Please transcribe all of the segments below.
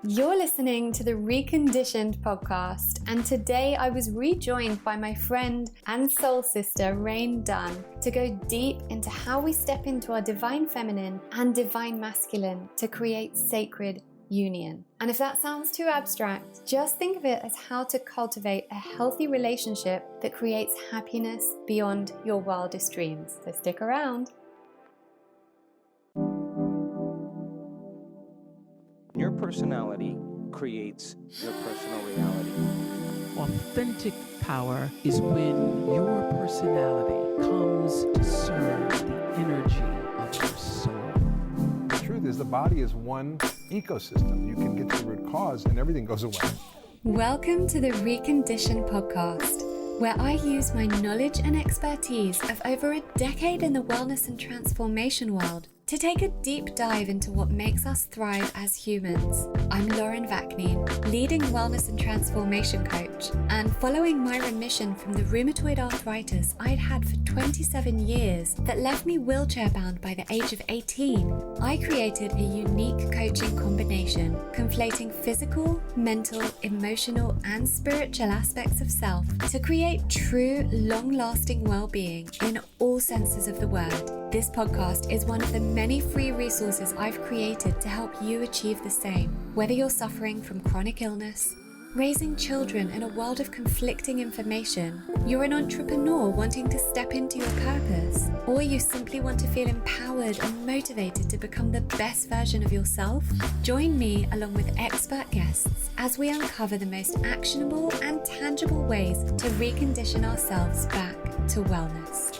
You're listening to the Reconditioned podcast, and today I was rejoined by my friend and soul sister, Raine Dunn, to go deep into how we step into our divine feminine and divine masculine to create sacred union. And if that sounds too abstract, just think of it as how to cultivate a healthy relationship that creates happiness beyond your wildest dreams. So stick around. Your personality creates your personal reality. Authentic power is when your personality comes to serve the energy of your soul. The truth is the body is one ecosystem. You can get to the root cause and everything goes away. Welcome to the Reconditioned podcast, where I use my knowledge and expertise of over a decade in the wellness and transformation world to take a deep dive into what makes us thrive as humans. I'm Lauren Vaknine, leading wellness and transformation coach, and following my remission from the rheumatoid arthritis I'd had for 27 years that left me wheelchair-bound by the age of 18, I created a unique coaching combination, conflating physical, mental, emotional, and spiritual aspects of self to create true, long-lasting well-being in all senses of the word. This podcast is one of the many free resources I've created to help you achieve the same. Whether you're suffering from chronic illness, raising children in a world of conflicting information, you're an entrepreneur wanting to step into your purpose, or you simply want to feel empowered and motivated to become the best version of yourself, join me along with expert guests as we uncover the most actionable and tangible ways to recondition ourselves back to wellness.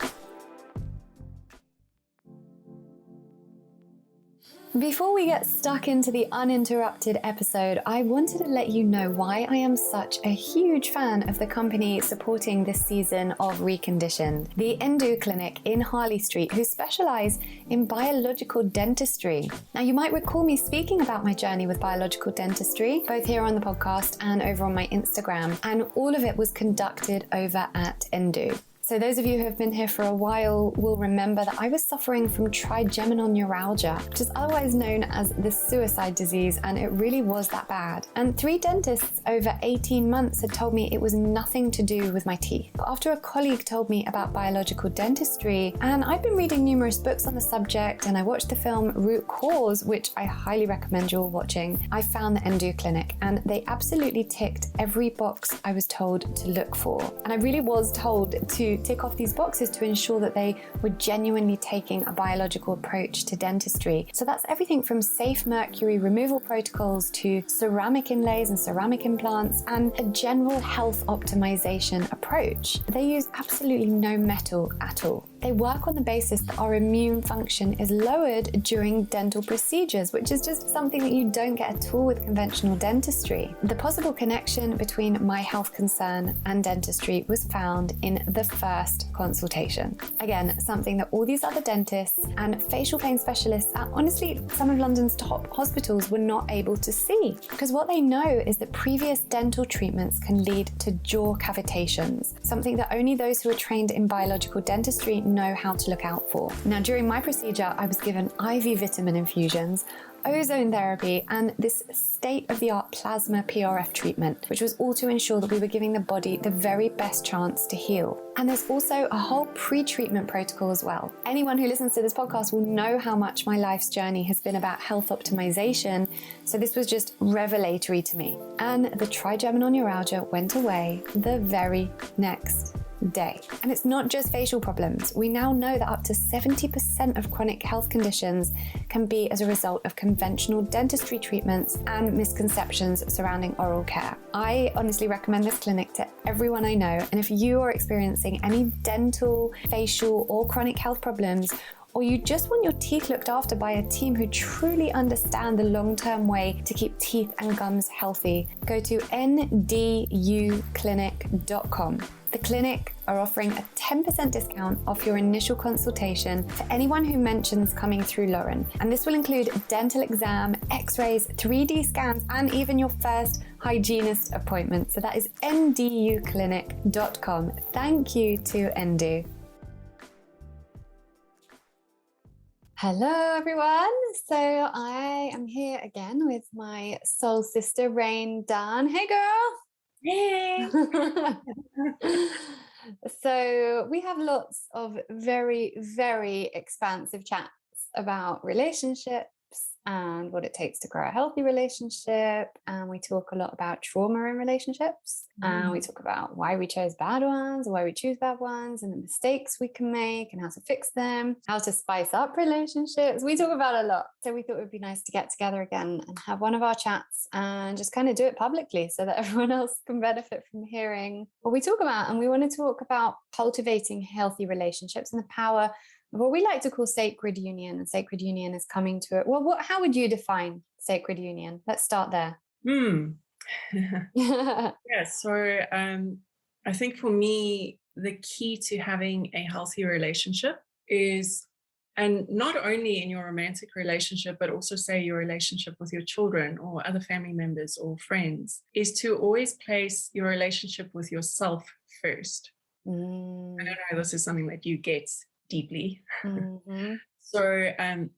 Before we get stuck into the uninterrupted episode, I wanted to let you know why I am such a huge fan of the company supporting this season of Reconditioned, the Endo Clinic in Harley Street, who specialize in biological dentistry. Now, you might recall me speaking about my journey with biological dentistry, both here on the podcast and over on my Instagram, and all of it was conducted over at Endo. So those of you who have been here for a while will remember that I was suffering from trigeminal neuralgia, which is otherwise known as the suicide disease, and it really was that bad. And 3 dentists over 18 months had told me it was nothing to do with my teeth. But after a colleague told me about biological dentistry, and I've been reading numerous books on the subject, and I watched the film Root Cause, which I highly recommend you all watching, I found the Endo Clinic, and they absolutely ticked every box I was told to look for. And I really was told to tick off these boxes to ensure that they were genuinely taking a biological approach to dentistry. So that's everything from safe mercury removal protocols to ceramic inlays and ceramic implants and a general health optimization approach. They use absolutely no metal at all. They work on the basis that our immune function is lowered during dental procedures, which is just something that you don't get at all with conventional dentistry. The possible connection between my health concern and dentistry was found in the first consultation. Again, something that all these other dentists and facial pain specialists at honestly some of London's top hospitals were not able to see. Because what they know is that previous dental treatments can lead to jaw cavitations, something that only those who are trained in biological dentistry know how to look out for. Now, during my procedure, I was given IV vitamin infusions, ozone therapy, and this state-of-the-art plasma PRF treatment, which was all to ensure that we were giving the body the very best chance to heal. And there's also a whole pre-treatment protocol as well. Anyone who listens to this podcast will know how much my life's journey has been about health optimization, so this was just revelatory to me. And the trigeminal neuralgia went away the very next day. And it's not just facial problems. We now know that up to 70% of chronic health conditions can be as a result of conventional dentistry treatments and misconceptions surrounding oral care. I honestly recommend this clinic to everyone I know, and if you are experiencing any dental, facial, or chronic health problems, or you just want your teeth looked after by a team who truly understand the long-term way to keep teeth and gums healthy, go to nduclinic.com. The clinic are offering a 10% discount off your initial consultation for anyone who mentions coming through Lauren. And this will include a dental exam, x-rays, 3D scans, and even your first hygienist appointment. So that is nduclinic.com. Thank you to Endo. Hello, everyone. So I am here again with my soul sister, Raine Dunn. Hey, girl. Hey. So we have lots of very, very expansive chats about relationships and what it takes to grow a healthy relationship. And we talk a lot about trauma in relationships. And we talk about why we chose bad ones, why we choose bad ones, and the mistakes we can make and how to fix them, how to spice up relationships. We talk about a lot. So we thought it would be nice to get together again and have one of our chats and just kind of do it publicly so that everyone else can benefit from hearing what we talk about. And we want to talk about cultivating healthy relationships and the power of what we like to call sacred union. And sacred union is coming to it. Well, how would you define sacred union? Let's start there. Yeah, so I think for me, the key to having a healthy relationship is, and not only in your romantic relationship, but also say your relationship with your children or other family members or friends, is to always place your relationship with yourself first. I don't know, this is something that you get deeply. So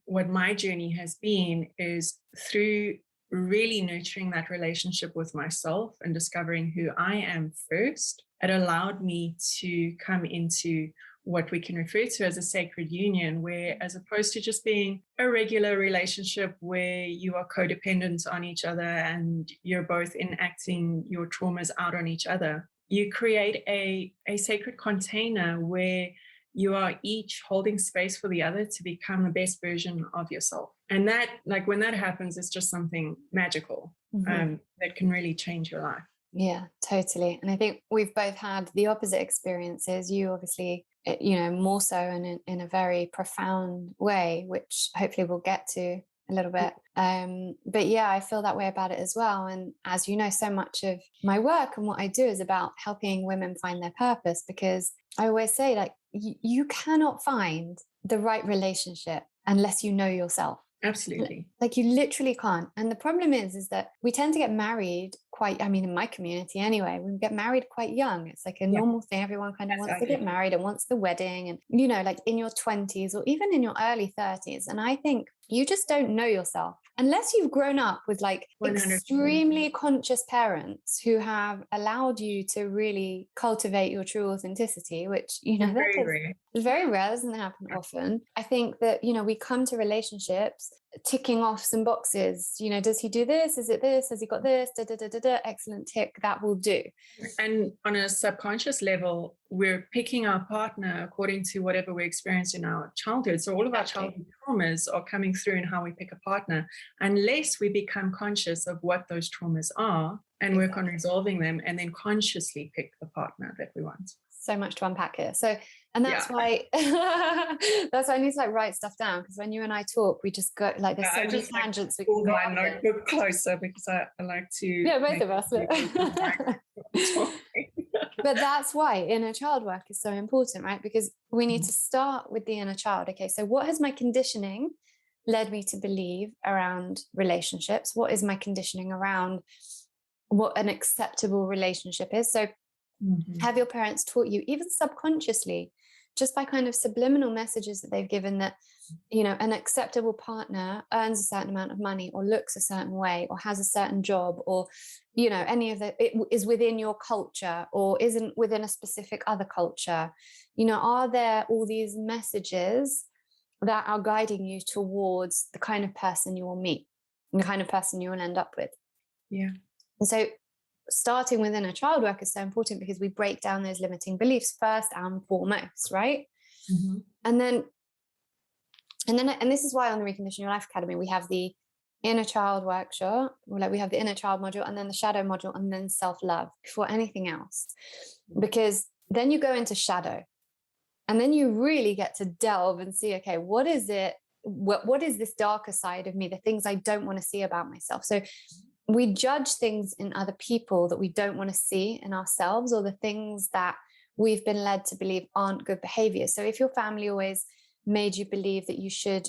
what my journey has been is through really nurturing that relationship with myself and discovering who I am first, it allowed me to come into what we can refer to as a sacred union, where as opposed to just being a regular relationship where you are codependent on each other and you're both enacting your traumas out on each other, you create a sacred container where you are each holding space for the other to become the best version of yourself. And that, like, when that happens, it's just something magical that can really change your life. Yeah, totally. And I think we've both had the opposite experiences. You obviously, more so in a very profound way, which hopefully we'll get to a little bit. But yeah, I feel that way about it as well. And as you know, so much of my work and what I do is about helping women find their purpose, because I always say, like, you cannot find the right relationship unless you know yourself. Absolutely. Like, you literally can't. And the problem is that we tend to get married in my community anyway, we get married quite young. It's like a normal thing. Everyone kind of wants to get married and wants the wedding, and, like in your 20s or even in your early 30s. And I think you just don't know yourself unless you've grown up with like 100%. Extremely conscious parents who have allowed you to really cultivate your true authenticity, which, very rare. Very rare, doesn't happen often. I think that, we come to relationships ticking off some boxes. Does he do this? Is it this? Has he got this? Excellent, tick, that will do. And on a subconscious level, we're picking our partner according to whatever we experienced in our childhood. So all of our childhood traumas are coming through in how we pick a partner, unless we become conscious of what those traumas are and work on resolving them, and then consciously pick the partner that we want. So much to unpack here. So, and that's why that's why I need to like write stuff down, because when you and I talk, we just go like there's so many tangents we can go my notebook closer, because I like to both of us. But that's why inner child work is so important, right? Because we need to start with the inner child. Okay, so what has my conditioning led me to believe around relationships? What is my conditioning around what an acceptable relationship is? So have your parents taught you, even subconsciously, just by kind of subliminal messages that they've given, that, an acceptable partner earns a certain amount of money or looks a certain way or has a certain job, or, any of that, it is within your culture or isn't within a specific other culture? Are there all these messages that are guiding you towards the kind of person you will meet and the kind of person you will end up with? Yeah. And so starting with inner child work is so important, because we break down those limiting beliefs first and foremost, right? And this is why on the Reconditioned Your Life Academy we have the inner child workshop, we have the inner child module, and then the shadow module, and then self-love before anything else, because then you go into shadow, and then you really get to delve and see, okay, what is it? What is this darker side of me? The things I don't want to see about myself. So we judge things in other people that we don't want to see in ourselves, or the things that we've been led to believe aren't good behavior. So if your family always made you believe that you should,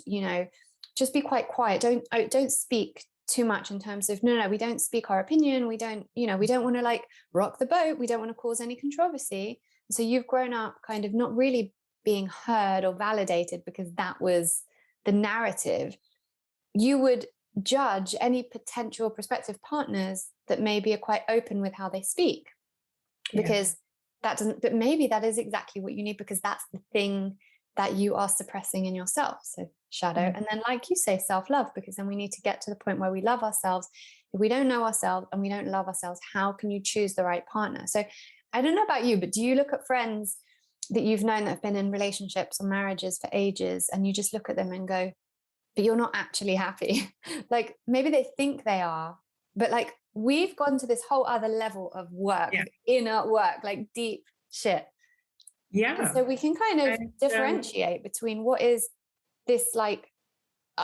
just be quite quiet, don't speak too much in terms of, no, we don't speak our opinion. We don't, we don't want to like rock the boat. We don't want to cause any controversy. So you've grown up kind of not really being heard or validated, because that was the narrative, you would judge any potential prospective partners that maybe are quite open with how they speak, because that doesn't, but maybe that is exactly what you need, because that's the thing that you are suppressing in yourself. So shadow. And then, like you say, self-love, because then we need to get to the point where we love ourselves. If we don't know ourselves and we don't love ourselves, how can you choose the right partner? So I don't know about you, but do you look at friends that you've known that have been in relationships or marriages for ages, and you just look at them and go, but you're not actually happy? Like, maybe they think they are, but like, we've gone to this whole other level of work, inner work, like deep shit. And so we can kind of differentiate between what is this like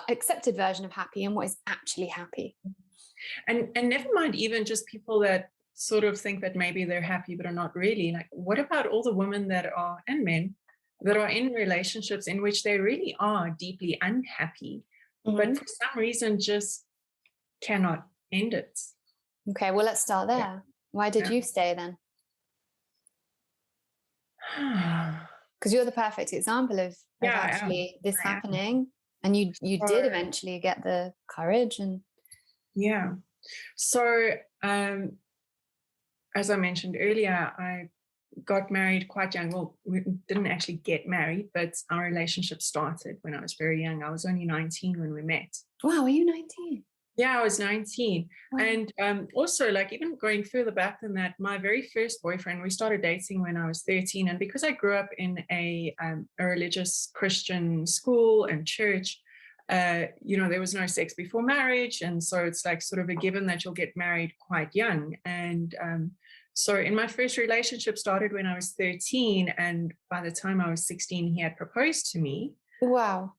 accepted version of happy and what is actually happy. And never mind even just people that sort of think that maybe they're happy but are not really. Like, what about all the women that are, and men that are in relationships in which they really are deeply unhappy, but for some reason just cannot end it? Okay, well, let's start there. Why did you stay then? Because you're the perfect example of actually this happening, and you did eventually get the courage. And so as I mentioned earlier, I got married quite young. Well, we didn't actually get married, but our relationship started when I was very young. I was only 19 when we met. Wow, were you 19? Yeah, I was 19. Wow. And also, like, even going further back than that, my very first boyfriend, we started dating when I was 13. And because I grew up in a religious Christian school and church, there was no sex before marriage. And so it's like sort of a given that you'll get married quite young. And so in my first relationship started when I was 13. And by the time I was 16, he had proposed to me. Wow.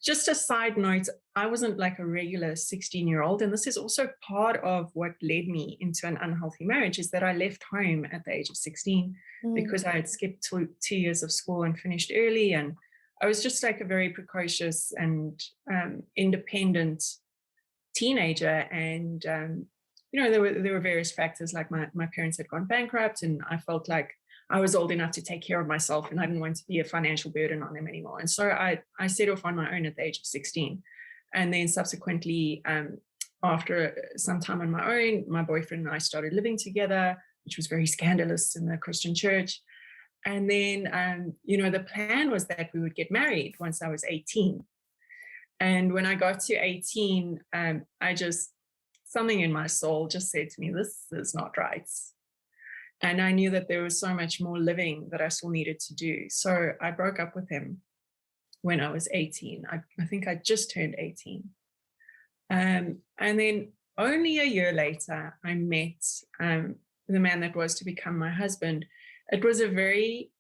Just a side note, I wasn't like a regular 16-year-old. And this is also part of what led me into an unhealthy marriage, is that I left home at the age of 16 because I had skipped 2 years of school and finished early. And I was just like a very precocious and independent teenager. And, there were various factors, like my parents had gone bankrupt, and I felt like I was old enough to take care of myself, and I didn't want to be a financial burden on them anymore. And so I set off on my own at the age of 16. And then subsequently, after some time on my own, my boyfriend and I started living together, which was very scandalous in the Christian church. And then, the plan was that we would get married once I was 18. And when I got to 18, something in my soul just said to me, this is not right. And I knew that there was so much more living that I still needed to do. So I broke up with him when I was 18. I think I just turned 18. And then only a year later, I met the man that was to become my husband. It was a very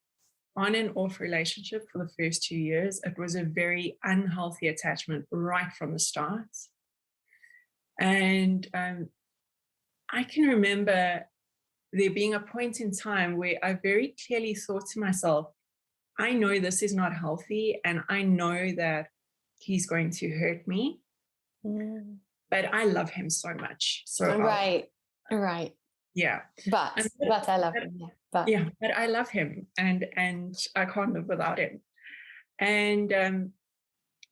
on and off relationship for the first 2 years. It was a very unhealthy attachment right from the start. And I can remember there being a point in time where I very clearly thought to myself, I know this is not healthy, and I know that he's going to hurt me, but I love him so much. So right. Yeah. But I love him. Yeah. But I love him, and I can't live without him. And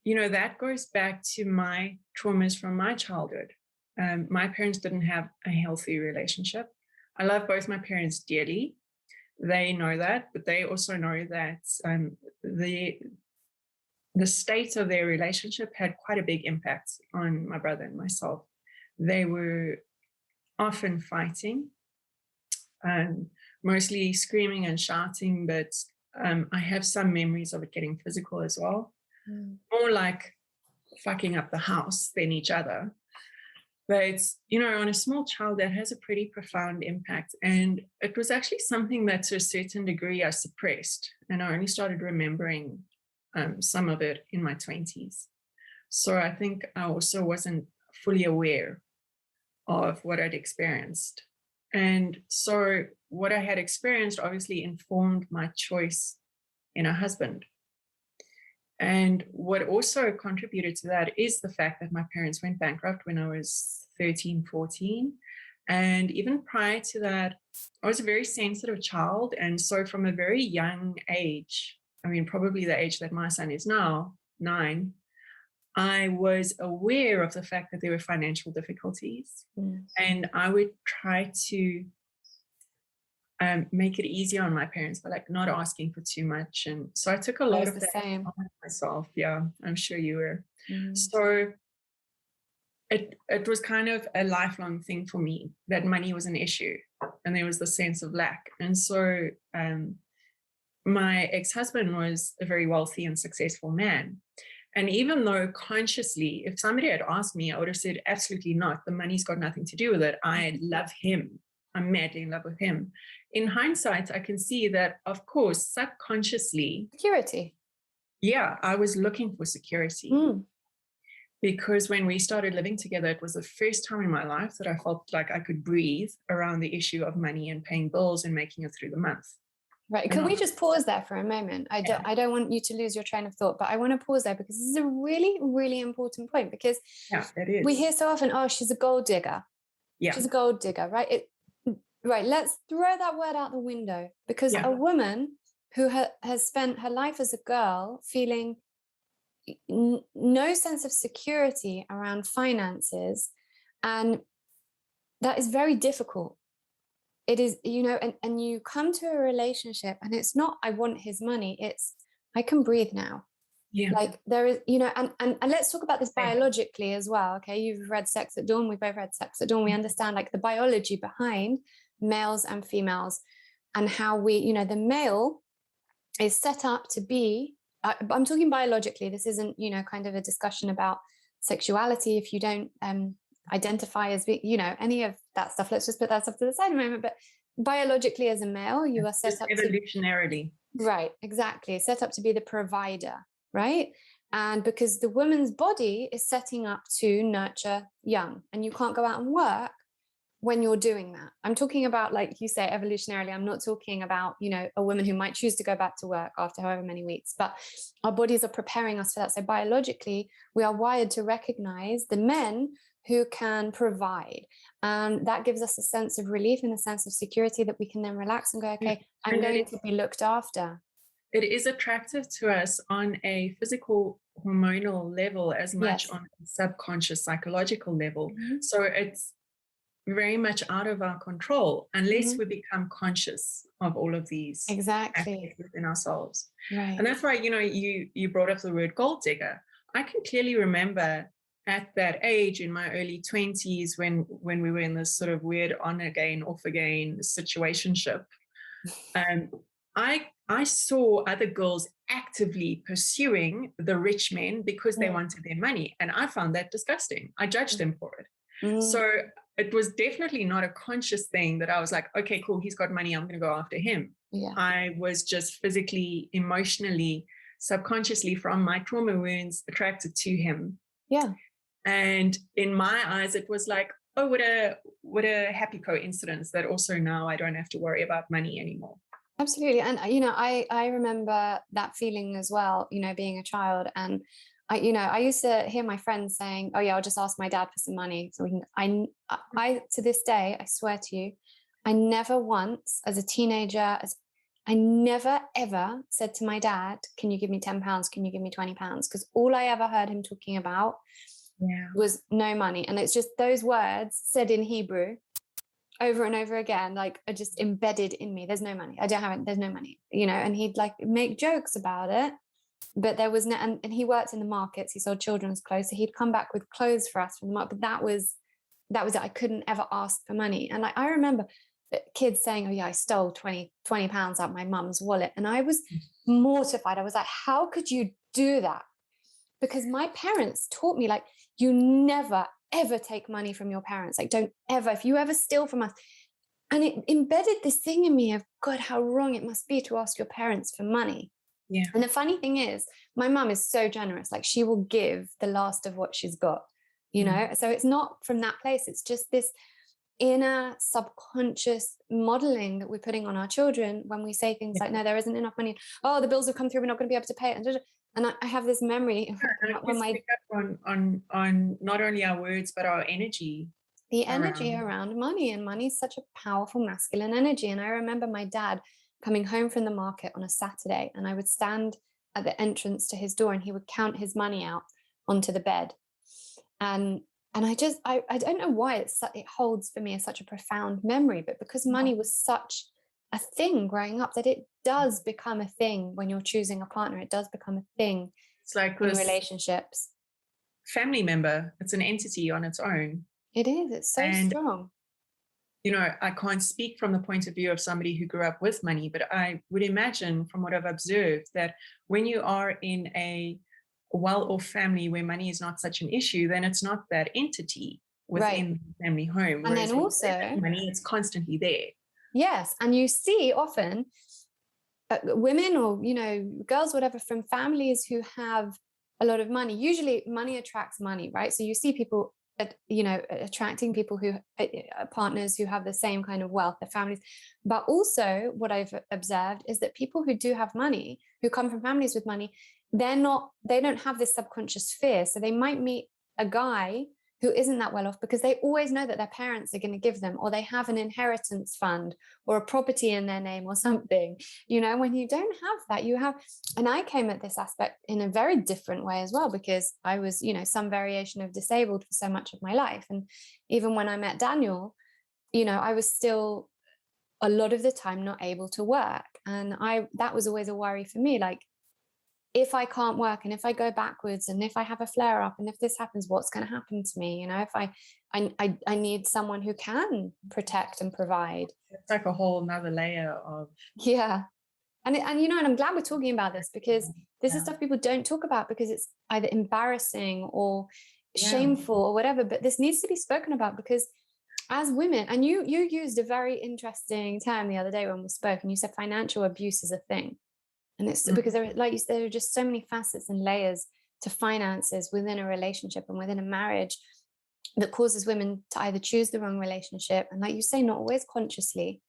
that goes back to my traumas from my childhood. My parents didn't have a healthy relationship. I love both my parents dearly. They know that, but they also know that the state of their relationship had quite a big impact on my brother and myself. They were often fighting, mostly screaming and shouting, but I have some memories of it getting physical as well. More like fucking up the house than each other. But, on a small child, that has a pretty profound impact. And it was actually something that to a certain degree I suppressed. And I only started remembering some of it in my 20s. So I think I also wasn't fully aware of what I'd experienced. And so what I had experienced obviously informed my choice in a husband. And what also contributed to that is the fact that my parents went bankrupt when I was 13, 14. And even prior to that, I was a very sensitive child. And so from a very young age, probably the age that my son is now, 9, I was aware of the fact that there were financial difficulties, and I would try to make it easier on my parents by like not asking for too much. And so I took a lot of the that same. on myself. Yeah, I'm sure you were. Mm. So it was kind of a lifelong thing for me that money was an issue, and there was the sense of lack. And so my ex-husband was a very wealthy and successful man. And even though consciously, if somebody had asked me, I would have said, absolutely not. The money's got nothing to do with it. I love him. I'm madly in love with him. In hindsight, I can see that, of course, subconsciously, Security. yeah, I was looking for security. Because when we started living together, it was the first time in my life that I felt like I could breathe around the issue of money and paying bills and making it through the month. Right. Can we just pause there for a moment? I don't want you to lose your train of thought, but I want to pause there because this is a really, really important point, because it is. we hear so often, oh, she's a gold digger. Yeah. She's a gold digger, right? Right. Let's throw that word out the window, because a woman who has spent her life as a girl feeling no sense of security around finances, and that is very difficult. It is, and you come to a relationship and it's not, I want his money. It's, I can breathe now. Yeah. Like there is, and let's talk about this biologically as well. Okay. You've read Sex at Dawn. We've both read Sex at Dawn. We understand like the biology behind males and females, and how we, the male is set up to be, I'm talking biologically. This isn't, kind of a discussion about sexuality. If you don't, identify as any of that stuff, let's just put that stuff to the side a moment. But biologically, as a male, you are set up evolutionarily. Right, exactly, set up to be the provider, right? And because the woman's body is setting up to nurture young, and you can't go out and work when you're doing that. I'm talking about, like you say, evolutionarily. I'm not talking about, a woman who might choose to go back to work after however many weeks, but our bodies are preparing us for that. So biologically, we are wired to recognize the men who can provide. And that gives us a sense of relief and a sense of security that we can then relax and go, okay, I'm going to be looked after. It is attractive to us on a physical hormonal level as much on a subconscious psychological level. So it's very much out of our control unless we become conscious of all of these aspects within ourselves. Right. And that's why, you brought up the word gold digger. I can clearly remember at that age in my early 20s when we were in this sort of weird on again, off again situationship. I saw other girls actively pursuing the rich men because they wanted their money. And I found that disgusting. I judged them for it. So it was definitely not a conscious thing that I was like, okay, cool, he's got money, I'm going to go after him. I was just physically, emotionally, subconsciously from my trauma wounds attracted to him. And in my eyes, it was like, oh, what a happy coincidence that also now I don't have to worry about money anymore. Absolutely. And, I remember that feeling as well, being a child. And I used to hear my friends saying, oh yeah, I'll just ask my dad for some money. So I to this day, I swear to you, I never once as a teenager, I never ever said to my dad, can you give me £10? Can you give me £20? Because all I ever heard him talking about was no money. And it's just those words said in Hebrew over and over again, like are just embedded in me. There's no money. I don't have it. There's no money, and he'd like make jokes about it. But there was no, and he worked in the markets. He sold children's clothes. So he'd come back with clothes for us from the market. But that was it. I couldn't ever ask for money. And I remember kids saying, oh yeah, I stole 20 pounds out of my mum's wallet. And I was mortified. I was like, how could you do that? Because my parents taught me, like, you never, ever take money from your parents. Like, don't ever, if you ever steal from us. And it embedded this thing in me of, God, how wrong it must be to ask your parents for money. Yeah. And the funny thing is, my mum is so generous. Like, she will give the last of what she's got, So it's not from that place. It's just this inner subconscious modeling that we're putting on our children when we say things like, no, there isn't enough money. Oh, the bills have come through. We're not going to be able to pay it. And I have this memory when pick up on not only our words, but our energy. The energy around money, and money is such a powerful masculine energy. And I remember my dad coming home from the market on a Saturday, and I would stand at the entrance to his door and he would count his money out onto the bed. And I don't know why it holds for me as such a profound memory, but because money was such a thing growing up, that it does become a thing when you're choosing a partner. It does become a thing. It's like in this relationships. family member. It's an entity on its own. It is. It's so strong. You know, I can't speak from the point of view of somebody who grew up with money, but I would imagine from what I've observed that when you are in a well-off family where money is not such an issue, then it's not that entity within the family home. And then also money is constantly there. Yes. And you see often women or, you know, girls, whatever, from families who have a lot of money. Usually money attracts money, right? So you see people, you know, attracting people who partners who have the same kind of wealth, their families. But also what I've observed is that people who do have money, who come from families with money, they don't have this subconscious fear. So they might meet a guy who isn't that well off because they always know that their parents are going to give them, or they have an inheritance fund or a property in their name or something. You know, when you don't have that, you have, and I came at this aspect in a very different way as well, because I was, you know, some variation of disabled for so much of my life. And even when I met Daniel, you know, I was still a lot of the time not able to work. And that was always a worry for me. Like, if I can't work and if I go backwards and if I have a flare up and if this happens, what's going to happen to me? You know, if I need someone who can protect and provide. It's like a whole nother layer of. Yeah. And you know, and I'm glad we're talking about this, because this is stuff people don't talk about because it's either embarrassing or shameful or whatever, but this needs to be spoken about, because as women, and you used a very interesting term the other day when we spoke, and you said financial abuse is a thing. And it's because there are just so many facets and layers to finances within a relationship and within a marriage that causes women to either choose the wrong relationship, and like you say, not always consciously,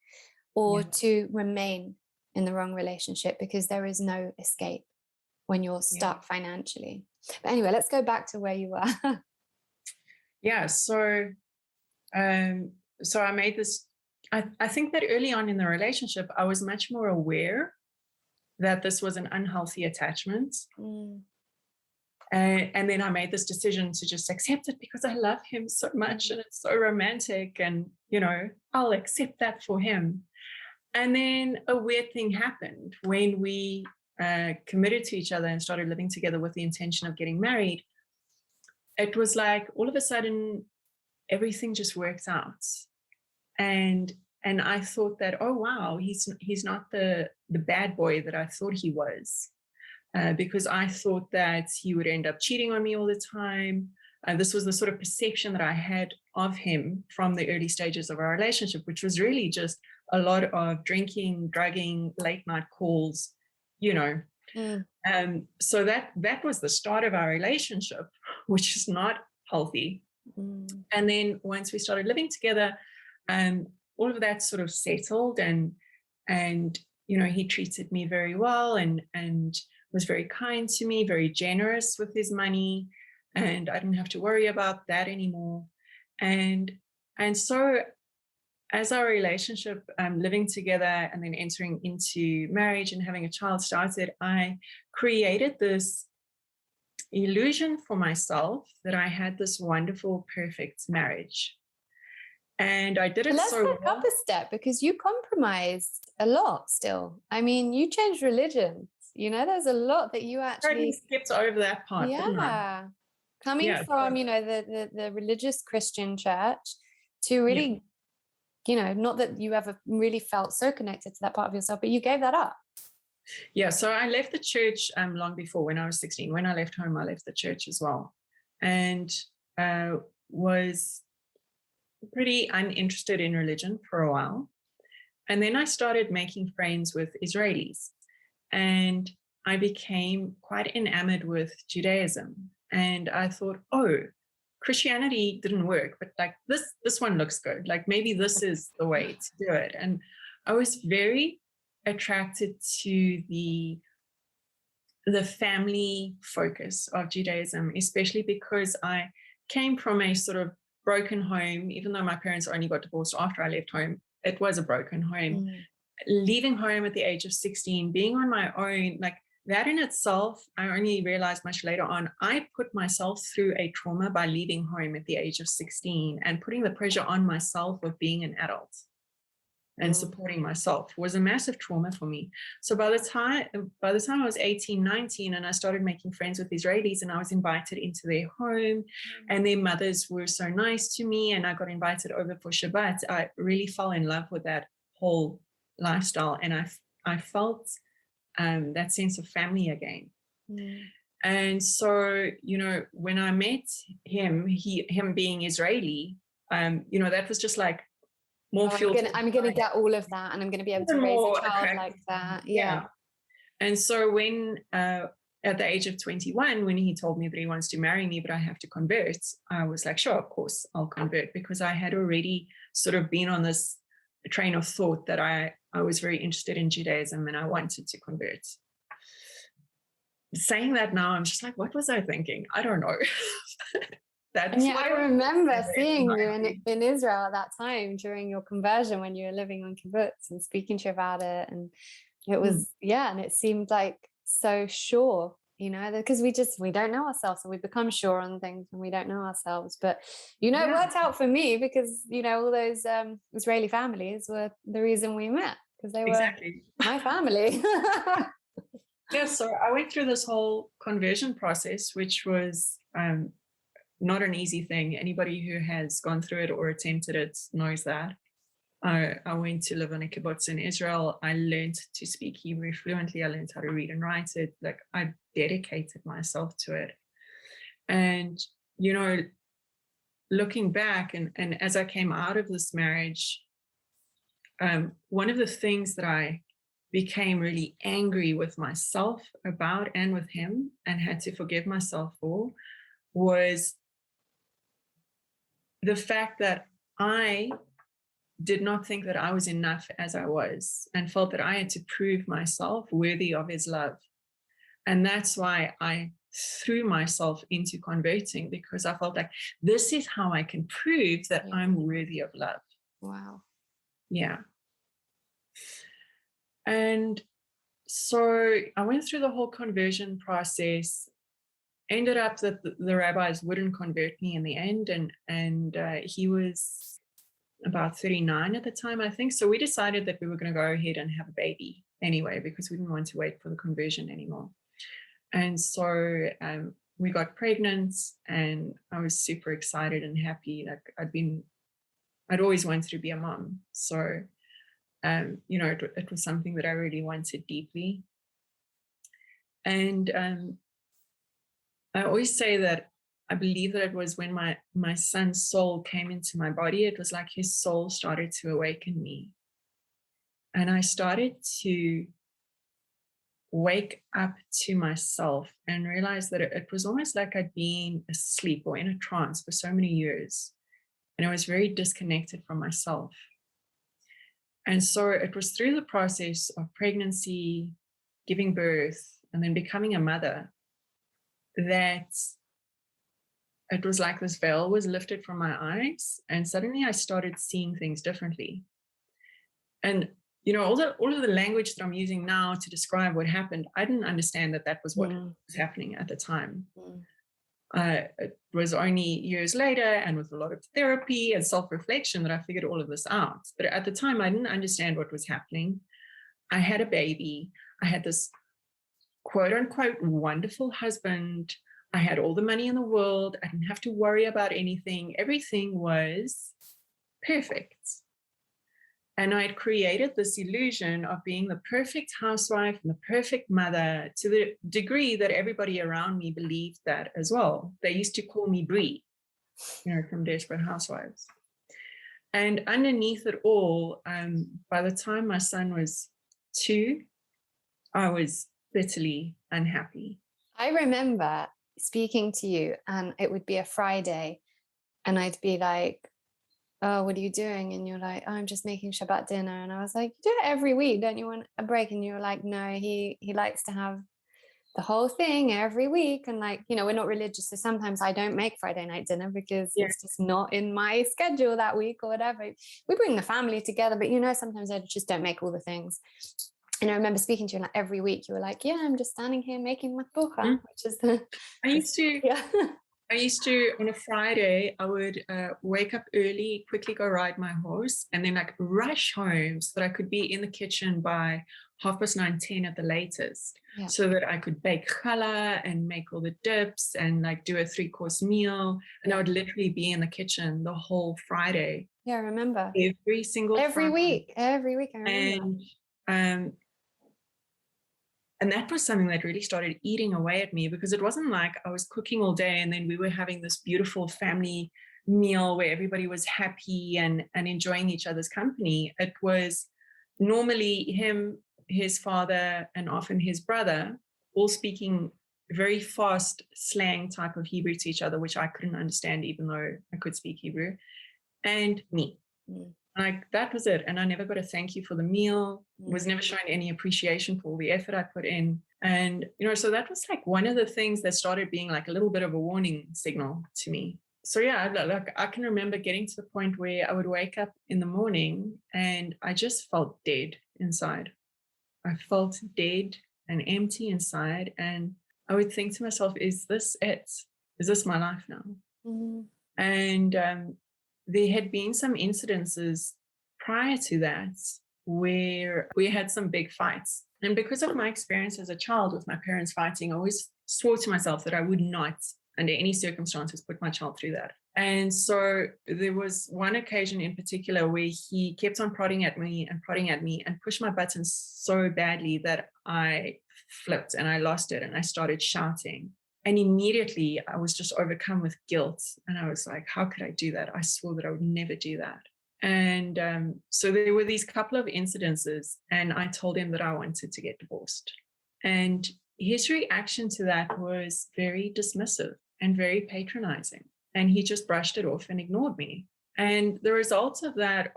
or to remain in the wrong relationship, because there is no escape when you're stuck financially. But anyway, let's go back to where you were. So I made this, I think that early on in the relationship, I was much more aware that this was an unhealthy attachment. And then I made this decision to just accept it because I love him so much and it's so romantic, and, you know, I'll accept that for him. And then a weird thing happened when we committed to each other and started living together with the intention of getting married. It was like all of a sudden everything just worked out. And I thought that, oh, wow, he's not the bad boy that I thought he was, because I thought that he would end up cheating on me all the time. This was the sort of perception that I had of him from the early stages of our relationship, which was really just a lot of drinking, drugging, late night calls, you know. So that was the start of our relationship, which is not healthy. And then once we started living together, all of that sort of settled, and you know, he treated me very well and was very kind to me, very generous with his money, and I didn't have to worry about that anymore. And so as our relationship, living together and then entering into marriage and having a child started, I created this illusion for myself that I had this wonderful, perfect marriage. And I did it Let's so back up a step, because you compromised a lot still. I mean, you changed religions. You know, there's a lot that you actually skipped over that part. Coming from, you know, the religious Christian church to really, you know, not that you ever really felt so connected to that part of yourself, but you gave that up. Yeah, so I left the church long before, when I was 16. When I left home, I left the church as well, and was pretty uninterested in religion for a while. And then I started making friends with Israelis, and I became quite enamored with Judaism. And I thought, oh, Christianity didn't work, but like this one looks good. Like maybe this is the way to do it. And I was very attracted to the family focus of Judaism, especially because I came from a sort of broken home. Even though my parents only got divorced after I left home, it was a broken home. Leaving home at the age of 16, being on my own, like that in itself, I only realized much later on, I put myself through a trauma by leaving home at the age of 16 and putting the pressure on myself of being an adult and supporting myself was a massive trauma for me. So by the time I was 18, 19, and I started making friends with Israelis, and I was invited into their home, and their mothers were so nice to me, and I got invited over for Shabbat, I really fell in love with that whole lifestyle. And I felt that sense of family again. And so, when I met him, him being Israeli, that was just like more fuel. I'm gonna get all of that, and I'm gonna be able to raise a child like that. Yeah. And so when at the age of 21, when he told me that he wants to marry me, but I have to convert, I was like, sure, of course I'll convert, because I had already sort of been on this train of thought that I was very interested in Judaism and I wanted to convert. Saying that now, I'm just like, what was I thinking? I don't know. I remember seeing you in Israel at that time during your conversion when you were living on kibbutz and speaking to you about it. And it was, and it seemed like so sure, because we don't know ourselves, and we become sure on things when we don't know ourselves. But, it worked out for me because, all those Israeli families were the reason we met, because they were my family. So I went through this whole conversion process, which was not an easy thing. Anybody who has gone through it or attempted it knows that. I went to live in a kibbutz in Israel. I learned to speak Hebrew fluently. I learned how to read and write it. Like, I dedicated myself to it. And, looking back and as I came out of this marriage, one of the things that I became really angry with myself about and with him and had to forgive myself for was the fact that I did not think that I was enough as I was, and felt that I had to prove myself worthy of his love. And that's why I threw myself into converting, because I felt like this is how I can prove that I'm worthy of love. Wow. Yeah. And so I went through the whole conversion process, ended up that the rabbis wouldn't convert me in the end. And he was about 39 at the time, I think. So we decided that we were going to go ahead and have a baby anyway, because we didn't want to wait for the conversion anymore. And so we got pregnant, and I was super excited and happy. Like, I'd always wanted to be a mom. So, it was something that I really wanted deeply. And I always say that I believe that it was when my son's soul came into my body, it was like his soul started to awaken me. And I started to wake up to myself and realize that it was almost like I'd been asleep or in a trance for so many years. And I was very disconnected from myself. And so it was through the process of pregnancy, giving birth, and then becoming a mother that it was like this veil was lifted from my eyes, and suddenly I started seeing things differently. And all of the language that I'm using now to describe what happened, I didn't understand that was what was happening at the time. It was only years later, and with a lot of therapy and self-reflection, that I figured all of this out. But at the time, I didn't understand what was happening. I had a baby. I had this quote unquote wonderful husband. I had all the money in the world. I didn't have to worry about anything. Everything was perfect. And I had created this illusion of being the perfect housewife and the perfect mother, to the degree that everybody around me believed that as well. They used to call me Brie, from Desperate Housewives. And underneath it all, by the time my son was 2, I was bitterly unhappy. I remember speaking to you, and it would be a Friday, and I'd be like, oh, what are you doing? And you're like, oh, I'm just making Shabbat dinner. And I was like, you do it every week, don't you want a break? And you were like, no, he likes to have the whole thing every week. And like, we're not religious, so sometimes I don't make Friday night dinner because it's just not in my schedule that week or whatever. We bring the family together, but sometimes I just don't make all the things. And I remember speaking to you, like every week you were like, yeah, I'm just standing here making matbucha, Mm. which is the I used to, yeah. on a Friday, I would wake up early, quickly go ride my horse, and then like rush home so that I could be in the kitchen by 9:30, 10 at the latest, Yeah. so that I could bake challah and make all the dips and like do a 3-course meal. And I would literally be in the kitchen the whole Friday. Yeah, I remember. Every single Every Friday. week, I remember. And that was something that really started eating away at me, because it wasn't like I was cooking all day and then we were having this beautiful family meal where everybody was happy and enjoying each other's company. It was normally him, his father, and often his brother, all speaking very fast slang type of Hebrew to each other, which I couldn't understand, even though I could speak Hebrew, and me. Like that was it. And I never got a thank you for the meal, was never shown any appreciation for all the effort I put in. And, so that was like one of the things that started being like a little bit of a warning signal to me. So yeah, like I can remember getting to the point where I would wake up in the morning and I just felt dead inside. I felt dead and empty inside. And I would think to myself, is this it? Is this my life now? And there had been some incidences prior to that where we had some big fights. And because of my experience as a child with my parents fighting, I always swore to myself that I would not, under any circumstances, put my child through that. And so there was one occasion in particular where he kept on prodding at me and pushed my buttons so badly that I flipped and I lost it and I started shouting. And immediately I was just overcome with guilt. And I was like, how could I do that? I swore that I would never do that. And so there were these couple of incidences, and I told him that I wanted to get divorced. And his reaction to that was very dismissive and very patronizing. And he just brushed it off and ignored me. And the result of that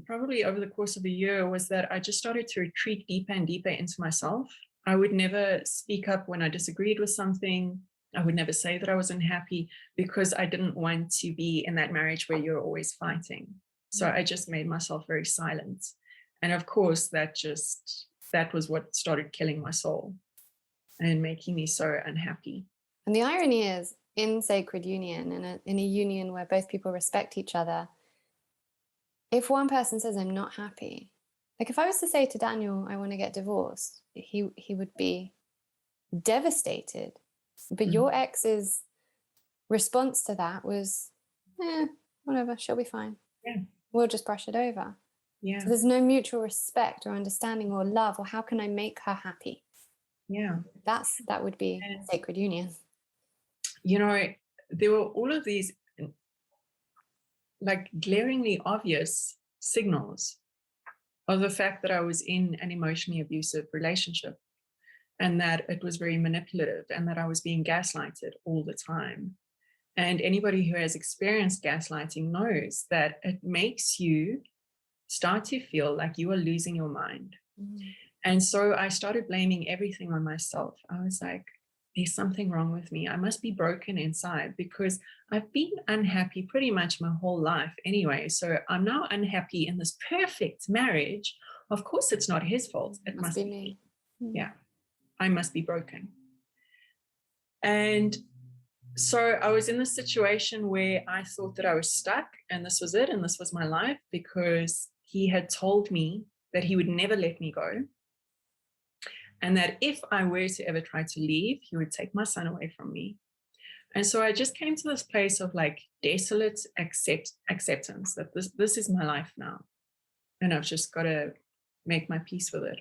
probably over the course of a year was that I just started to retreat deeper and deeper into myself. I would never speak up when I disagreed with something. I would never say that I was unhappy, because I didn't want to be in that marriage where you're always fighting. So I just made myself very silent. And of course, that was what started killing my soul and making me so unhappy. And the irony is, in sacred union, in a union where both people respect each other, if one person says, I'm not happy, like if I was to say to Daniel, I want to get divorced, he would be devastated. But your ex's response to that was, whatever, she'll be fine. Yeah. We'll just brush it over. Yeah. So there's no mutual respect or understanding or love, or how can I make her happy? Yeah. That would be sacred union. There were all of these like glaringly obvious signals of the fact that I was in an emotionally abusive relationship, and that it was very manipulative, and that I was being gaslighted all the time. And anybody who has experienced gaslighting knows that it makes you start to feel like you are losing your mind. And so I started blaming everything on myself. I was like, there's something wrong with me. I must be broken inside, because I've been unhappy pretty much my whole life anyway. So I'm now unhappy in this perfect marriage. Of course, it's not his fault. It must be me. Yeah, I must be broken. And so I was in this situation where I thought that I was stuck, and this was it, and this was my life, because he had told me that he would never let me go. And that if I were to ever try to leave, he would take my son away from me. And so I just came to this place of like desolate acceptance that this is my life now. And I've just got to make my peace with it.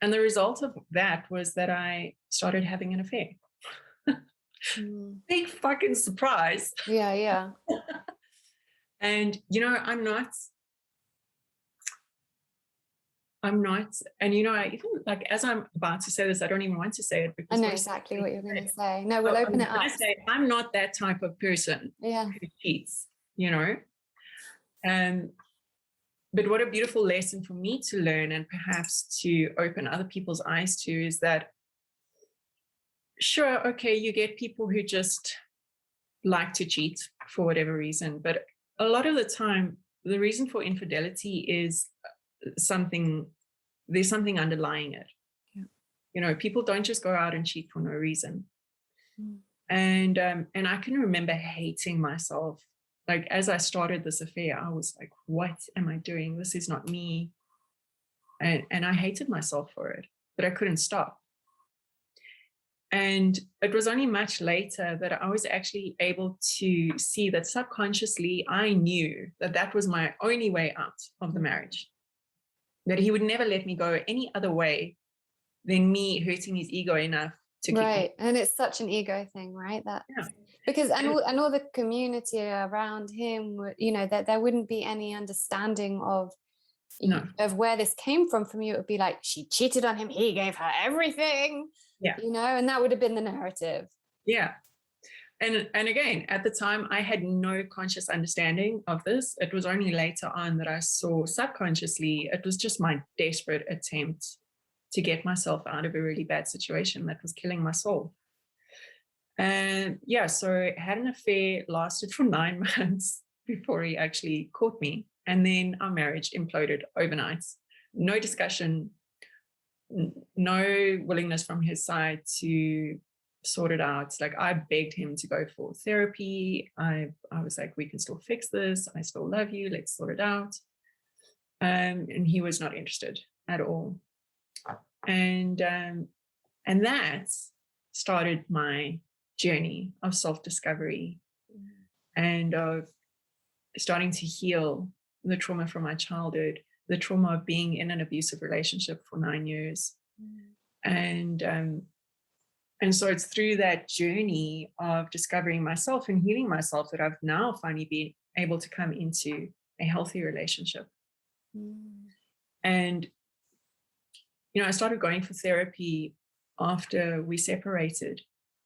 And the result of that was that I started having an affair. Big fucking surprise. Yeah. And, I'm not, and I even like, as I'm about to say this, I don't even want to say it, because I know exactly what you're going to say. No, we'll open it up. I'm not that type of person who cheats, but what a beautiful lesson for me to learn, and perhaps to open other people's eyes to, is that, sure, okay, you get people who just like to cheat for whatever reason, but a lot of the time, the reason for infidelity is something there's something underlying it. Yeah. You know, people don't just go out and cheat for no reason. Mm. And I can remember hating myself. Like, as I started this affair, I was like, what am I doing? This is not me. And I hated myself for it, but I couldn't stop. And it was only much later that I was actually able to see that subconsciously I knew that that was my only way out of the marriage, that he would never let me go any other way than me hurting his ego enough to keep Right. me. And it's such an ego thing, right? That Yeah. because and all the community around him, you know, that there wouldn't be any understanding of No. of where this came from. From you, it would be like, she cheated on him, he gave her everything. Yeah. You know, and that would have been the narrative. Yeah. And again, at the time, I had no conscious understanding of this. It was only later on that I saw subconsciously, it was just my desperate attempt to get myself out of a really bad situation that was killing my soul. And yeah, so I had an affair, lasted for 9 months before he actually caught me. And then our marriage imploded overnight. No discussion, no willingness from his side to sort it out. Like, I begged him to go for therapy. I was like, we can still fix this. I still love you. Let's sort it out. And he was not interested at all. And that started my journey of self-discovery and of starting to heal the trauma from my childhood, the trauma of being in an abusive relationship for 9 years. And so it's through that journey of discovering myself and healing myself that I've now finally been able to come into a healthy relationship. And, you know, I started going for therapy after we separated,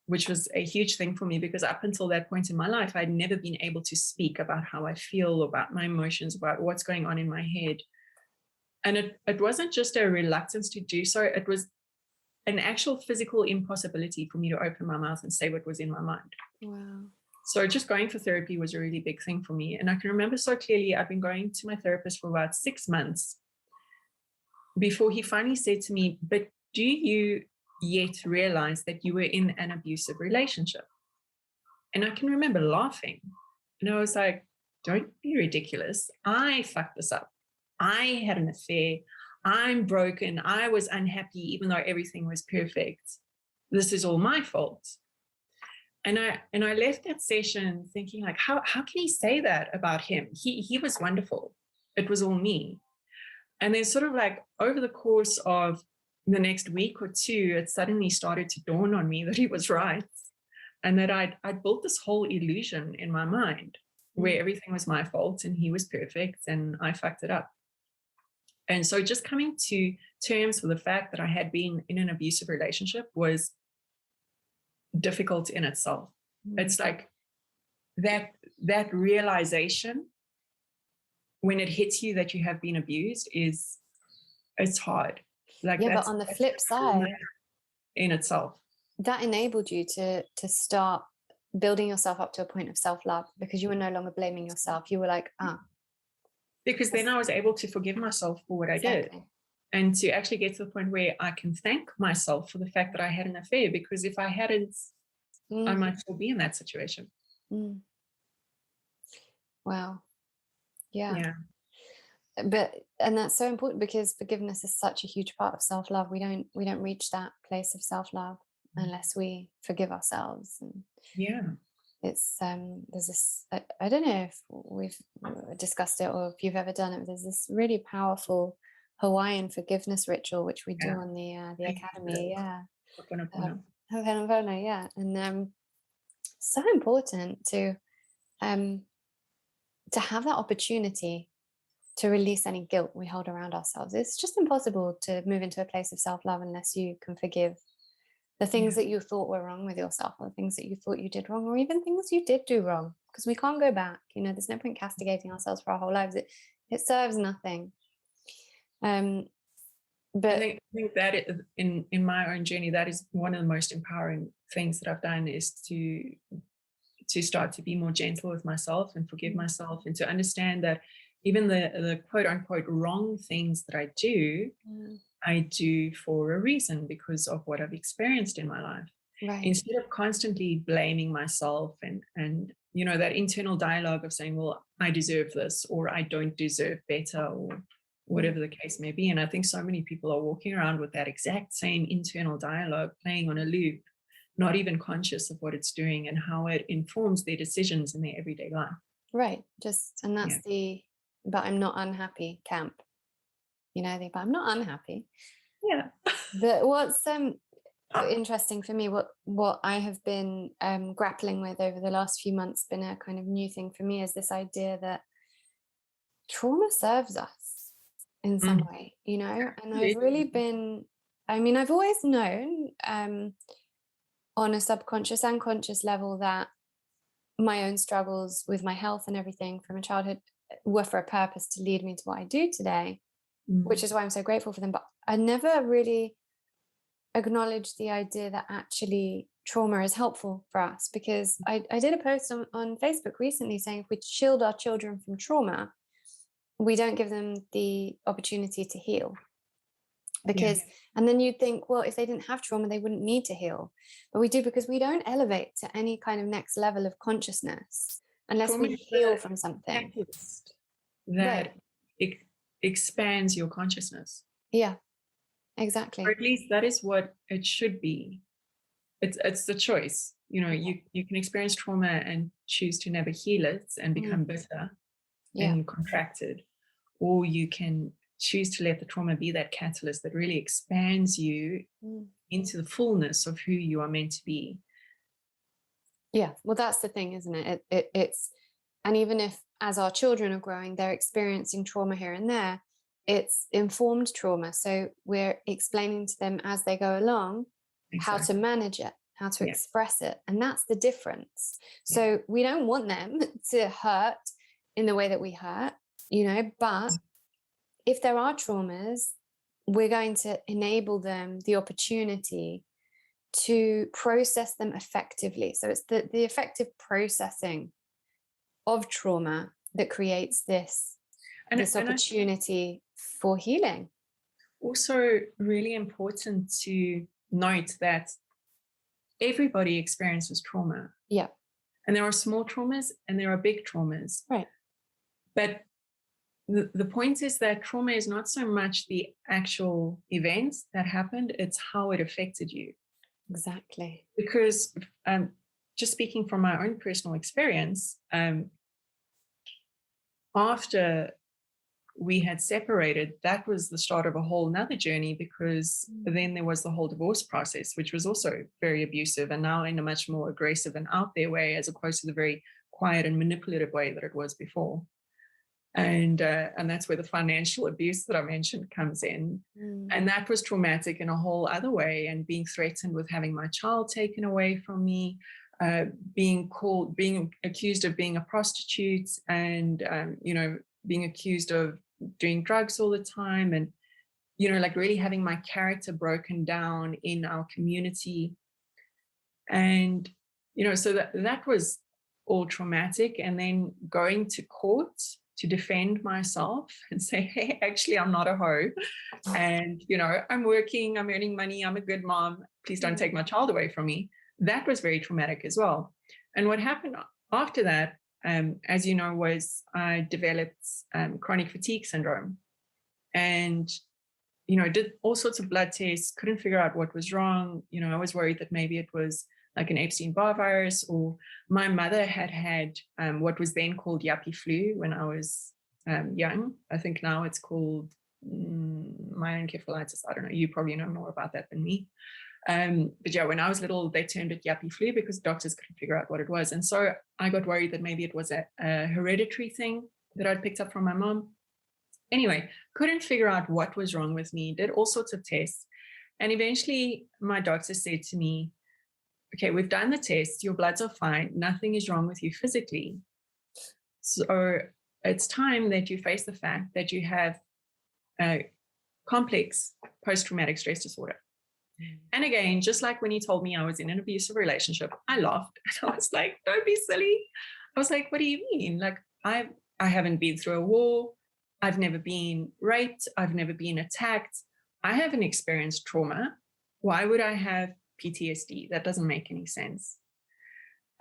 which was a huge thing for me, because up until that point in my life, I'd never been able to speak about how I feel, about my emotions, about what's going on in my head. And it wasn't just a reluctance to do so. It was an actual physical impossibility for me to open my mouth and say what was in my mind. Wow. So just going for therapy was a really big thing for me. And I can remember so clearly, I've been going to my therapist for about 6 months before he finally said to me, but do you yet realize that you were in an abusive relationship? And I can remember laughing. And I was like, don't be ridiculous. I fucked this up. I had an affair. I'm broken. I was unhappy, even though everything was perfect. This is all my fault. And I left that session thinking, like, how can he say that about him? He was wonderful. It was all me. And then sort of like over the course of the next week or two, it suddenly started to dawn on me that he was right. And that I'd built this whole illusion in my mind where everything was my fault and he was perfect and I fucked it up. And so just coming to terms with the fact that I had been in an abusive relationship was difficult in itself. It's like that realization when it hits you that you have been abused it's hard. Like, yeah, but on the flip side, in itself, that enabled you to start building yourself up to a point of self-love, because you were no longer blaming yourself. You were like, because then I was able to forgive myself for what I did, and to actually get to the point where I can thank myself for the fact that I had an affair, because if I hadn't, I might still be in that situation. Wow. Yeah. And that's so important, because forgiveness is such a huge part of self-love. We don't reach that place of self-love unless we forgive ourselves. And it's there's this, I don't know if we've discussed it or if you've ever done it, but there's this really powerful Hawaiian forgiveness ritual which we do on the academy. Ho'oponopono, and so important to have that opportunity to release any guilt we hold around ourselves. It's just impossible to move into a place of self-love unless you can forgive the things that you thought were wrong with yourself, or things that you thought you did wrong, or even things you did do wrong, because we can't go back. You know, there's no point castigating ourselves for our whole lives. It serves nothing. But I think that in my own journey, that is one of the most empowering things that I've done, is to start to be more gentle with myself and forgive myself, and to understand that even the quote unquote wrong things that I do I do for a reason because of what I've experienced in my life. Right. Instead of constantly blaming myself and that internal dialogue of saying, well, I deserve this, or I don't deserve better, or whatever the case may be. And I think so many people are walking around with that exact same internal dialogue playing on a loop, not even conscious of what it's doing and how it informs their decisions in their everyday life. Right. And that's the, but I'm not unhappy camp. But I'm not unhappy. Yeah. What's interesting for me, what I have been grappling with over the last few months, been a kind of new thing for me, is this idea that trauma serves us in some way, and I've really been, I've always known on a subconscious and conscious level that my own struggles with my health and everything from a childhood were for a purpose to lead me to what I do today, which is why I'm so grateful for them. But I never really acknowledged the idea that actually trauma is helpful for us, because I did a post on Facebook recently saying if we shield our children from trauma, we don't give them the opportunity to heal. Because and then you'd think, well, if they didn't have trauma, they wouldn't need to heal. But we do, because we don't elevate to any kind of next level of consciousness unless trauma we heal from something that expands your consciousness. Yeah, exactly. Or at least that is what it should be. It's the choice. You can experience trauma and choose to never heal it and become bitter and contracted, or you can choose to let the trauma be that catalyst that really expands you into the fullness of who you are meant to be. Yeah, well, that's the thing, isn't it? It's, and even if as our children are growing, they're experiencing trauma here and there, it's informed trauma. So we're explaining to them as they go along how to manage it, how to express it. And that's the difference. So we don't want them to hurt in the way that we hurt, but if there are traumas, we're going to enable them the opportunity to process them effectively. So it's the effective processing of trauma that creates this opportunity for healing. Also, really important to note that everybody experiences trauma. Yeah. And there are small traumas and there are big traumas. Right. But the point is that trauma is not so much the actual event that happened, it's how it affected you. Exactly. Because just speaking from my own personal experience, after we had separated, that was the start of a whole nother journey, because then there was the whole divorce process, which was also very abusive, and now in a much more aggressive and out there way, as opposed to the very quiet and manipulative way that it was before. And that's where the financial abuse that I mentioned comes in. And that was traumatic in a whole other way, and being threatened with having my child taken away from me, being accused of being a prostitute, and being accused of doing drugs all the time, and really having my character broken down in our community. And so that was all traumatic. And then going to court to defend myself and say, hey, actually, I'm not a hoe. And, I'm working, I'm earning money, I'm a good mom. Please don't take my child away from me. That was very traumatic as well. And what happened after that, as you know, was I developed chronic fatigue syndrome, and, did all sorts of blood tests, couldn't figure out what was wrong. I was worried that maybe it was like an Epstein-Barr virus, or my mother had what was then called yuppie flu when I was young. I think now it's called myencephalitis. I don't know. You probably know more about that than me. But yeah, when I was little, they termed it yuppie flu because doctors couldn't figure out what it was. And so I got worried that maybe it was a hereditary thing that I'd picked up from my mom. Anyway, couldn't figure out what was wrong with me, did all sorts of tests. And eventually my doctor said to me, okay, we've done the test, your bloods are fine, nothing is wrong with you physically. So it's time that you face the fact that you have a complex post-traumatic stress disorder. And again, just like when he told me I was in an abusive relationship, I laughed. I was like, don't be silly. I was like, what do you mean? Like, I haven't been through a war. I've never been raped. I've never been attacked. I haven't experienced trauma. Why would I have PTSD? That doesn't make any sense.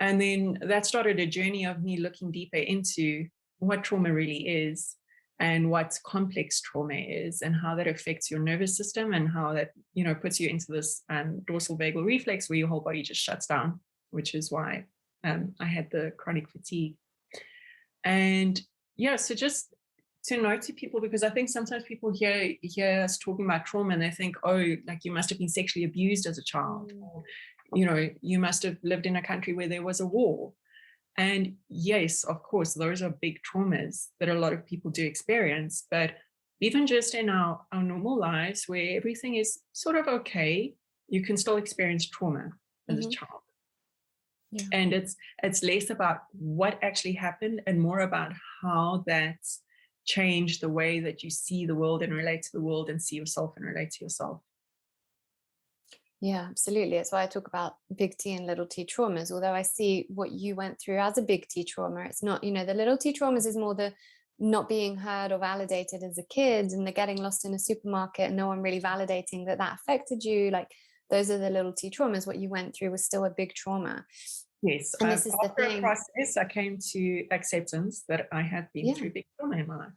And then that started a journey of me looking deeper into what trauma really is and what complex trauma is and how that affects your nervous system and how that, puts you into this dorsal vagal reflex where your whole body just shuts down, which is why I had the chronic fatigue. And yeah, so just to note to people, because I think sometimes people hear us talking about trauma and they think, oh, like you must have been sexually abused as a child, or, you must have lived in a country where there was a war. And yes, of course, those are big traumas that a lot of people do experience. But even just in our normal lives where everything is sort of okay, you can still experience trauma as a child. Yeah. And it's less about what actually happened and more about how that's changed the way that you see the world and relate to the world and see yourself and relate to yourself. Yeah, absolutely. That's why I talk about big T and little T traumas. Although I see what you went through as a big T trauma, it's not, the little T traumas is more the not being heard or validated as a kid and the getting lost in a supermarket and no one really validating that affected you. Like those are the little T traumas. What you went through was still a big trauma. Yes. And this is after the thing. A process, I came to acceptance that I had been through big trauma in my life.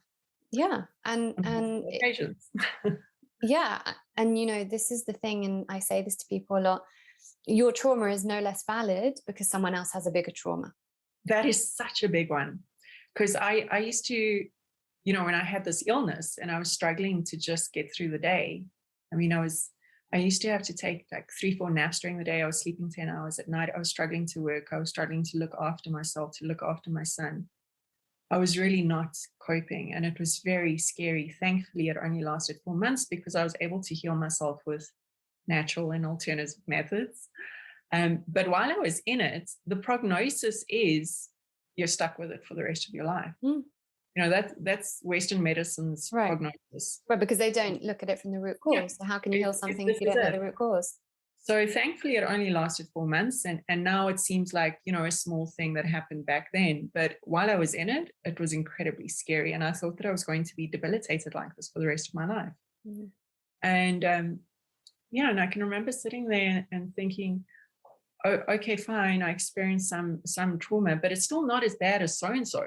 Yeah. And occasions. Yeah. And, this is the thing. And I say this to people a lot. Your trauma is no less valid because someone else has a bigger trauma. That is such a big one. Because I used to, when I had this illness and I was struggling to just get through the day. I mean, I used to have to take like 3-4 naps during the day. I was sleeping 10 hours at night. I was struggling to work. I was struggling to look after myself, to look after my son. I was really not coping and it was very scary. Thankfully, it only lasted 4 months because I was able to heal myself with natural and alternative methods. But while I was in it, the prognosis is you're stuck with it for the rest of your life. That's Western medicine's prognosis. Right, because they don't look at it from the root cause. Yeah. So how can you heal something if you don't know the root cause? So thankfully, it only lasted 4 months. And now it seems like, a small thing that happened back then. But while I was in it, it was incredibly scary. And I thought that I was going to be debilitated like this for the rest of my life. Mm-hmm. And and I can remember sitting there and thinking, oh, okay, fine, I experienced some trauma, but it's still not as bad as so-and-so.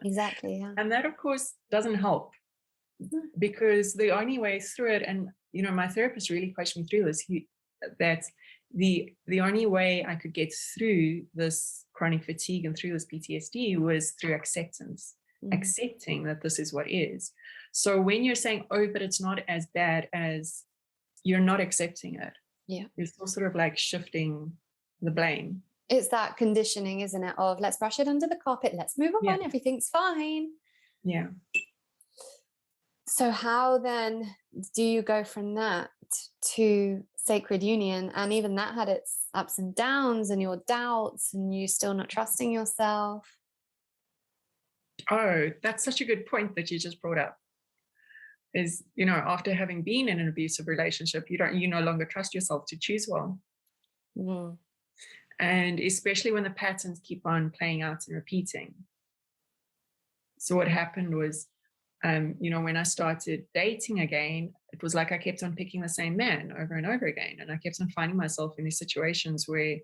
Exactly. Yeah. And that, of course, doesn't help because the only way through it, and my therapist really coached me through this, that the only way I could get through this chronic fatigue and through this PTSD was through acceptance, accepting that this is what is. So when you're saying, oh, but it's not as bad as, you're not accepting it. Yeah. You're still sort of like shifting the blame. It's that conditioning, isn't it? Of let's brush it under the carpet. Let's move on. Everything's fine. Yeah. So how then do you go from that to sacred union? And even that had its ups and downs and your doubts and you still not trusting yourself. Oh, that's such a good point that you just brought up. Is, after having been in an abusive relationship, you no longer trust yourself to choose well. Mm. And especially when the patterns keep on playing out and repeating. So what happened was, when I started dating again, it was like I kept on picking the same man over and over again. And I kept on finding myself in these situations where,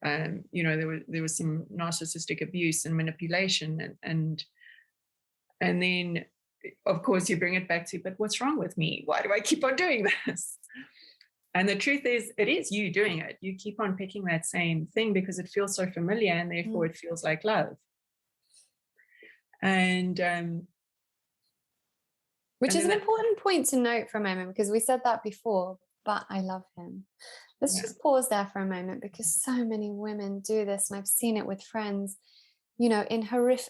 there was some narcissistic abuse and manipulation. And then, of course, you bring it back to, but what's wrong with me? Why do I keep on doing this? And the truth is, it is you doing it. You keep on picking that same thing because it feels so familiar and therefore it feels like love. And which is an important point to note for a moment, because we said that before, but I love him. Let's just pause there for a moment, because so many women do this, and I've seen it with friends, in horrific,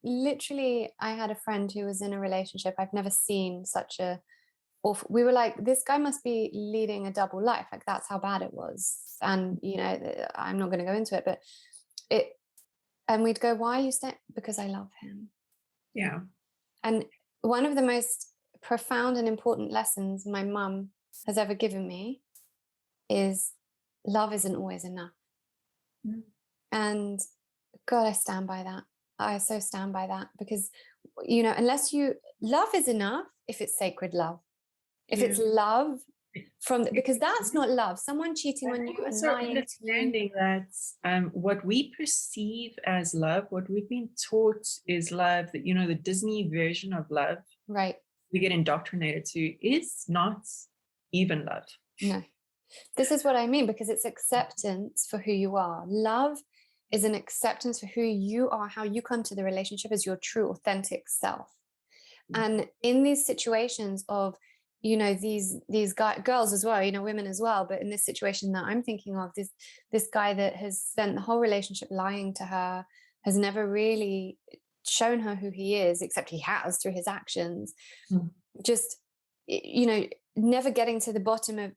literally, I had a friend who was in a relationship. I've never seen such a awful, we were like, this guy must be leading a double life. Like, that's how bad it was. And, I'm not going to go into it, but and we'd go, why are you staying? Because I love him. Yeah. And one of the most profound and important lessons my mum has ever given me is love isn't always enough. Mm. And God, I stand by that. I so stand by that, because, unless love is enough if it's sacred love. If it's love because that's not love. Someone cheating on you and also lying to you. understanding that what we perceive as love, what we've been taught is love, that, you know, the Disney version of love, Right. we get indoctrinated to, is not even love. No. This is what I mean, because it's acceptance for who you are. Love is an acceptance for who you are, how you come to the relationship as your true, authentic self. And in these situations of, you know, these girls as well, you know, women as well, but in this situation that I'm thinking of, this guy that has spent the whole relationship lying to her, has never really shown her who he is, except he has through his actions. Just, you know, never getting to the bottom of,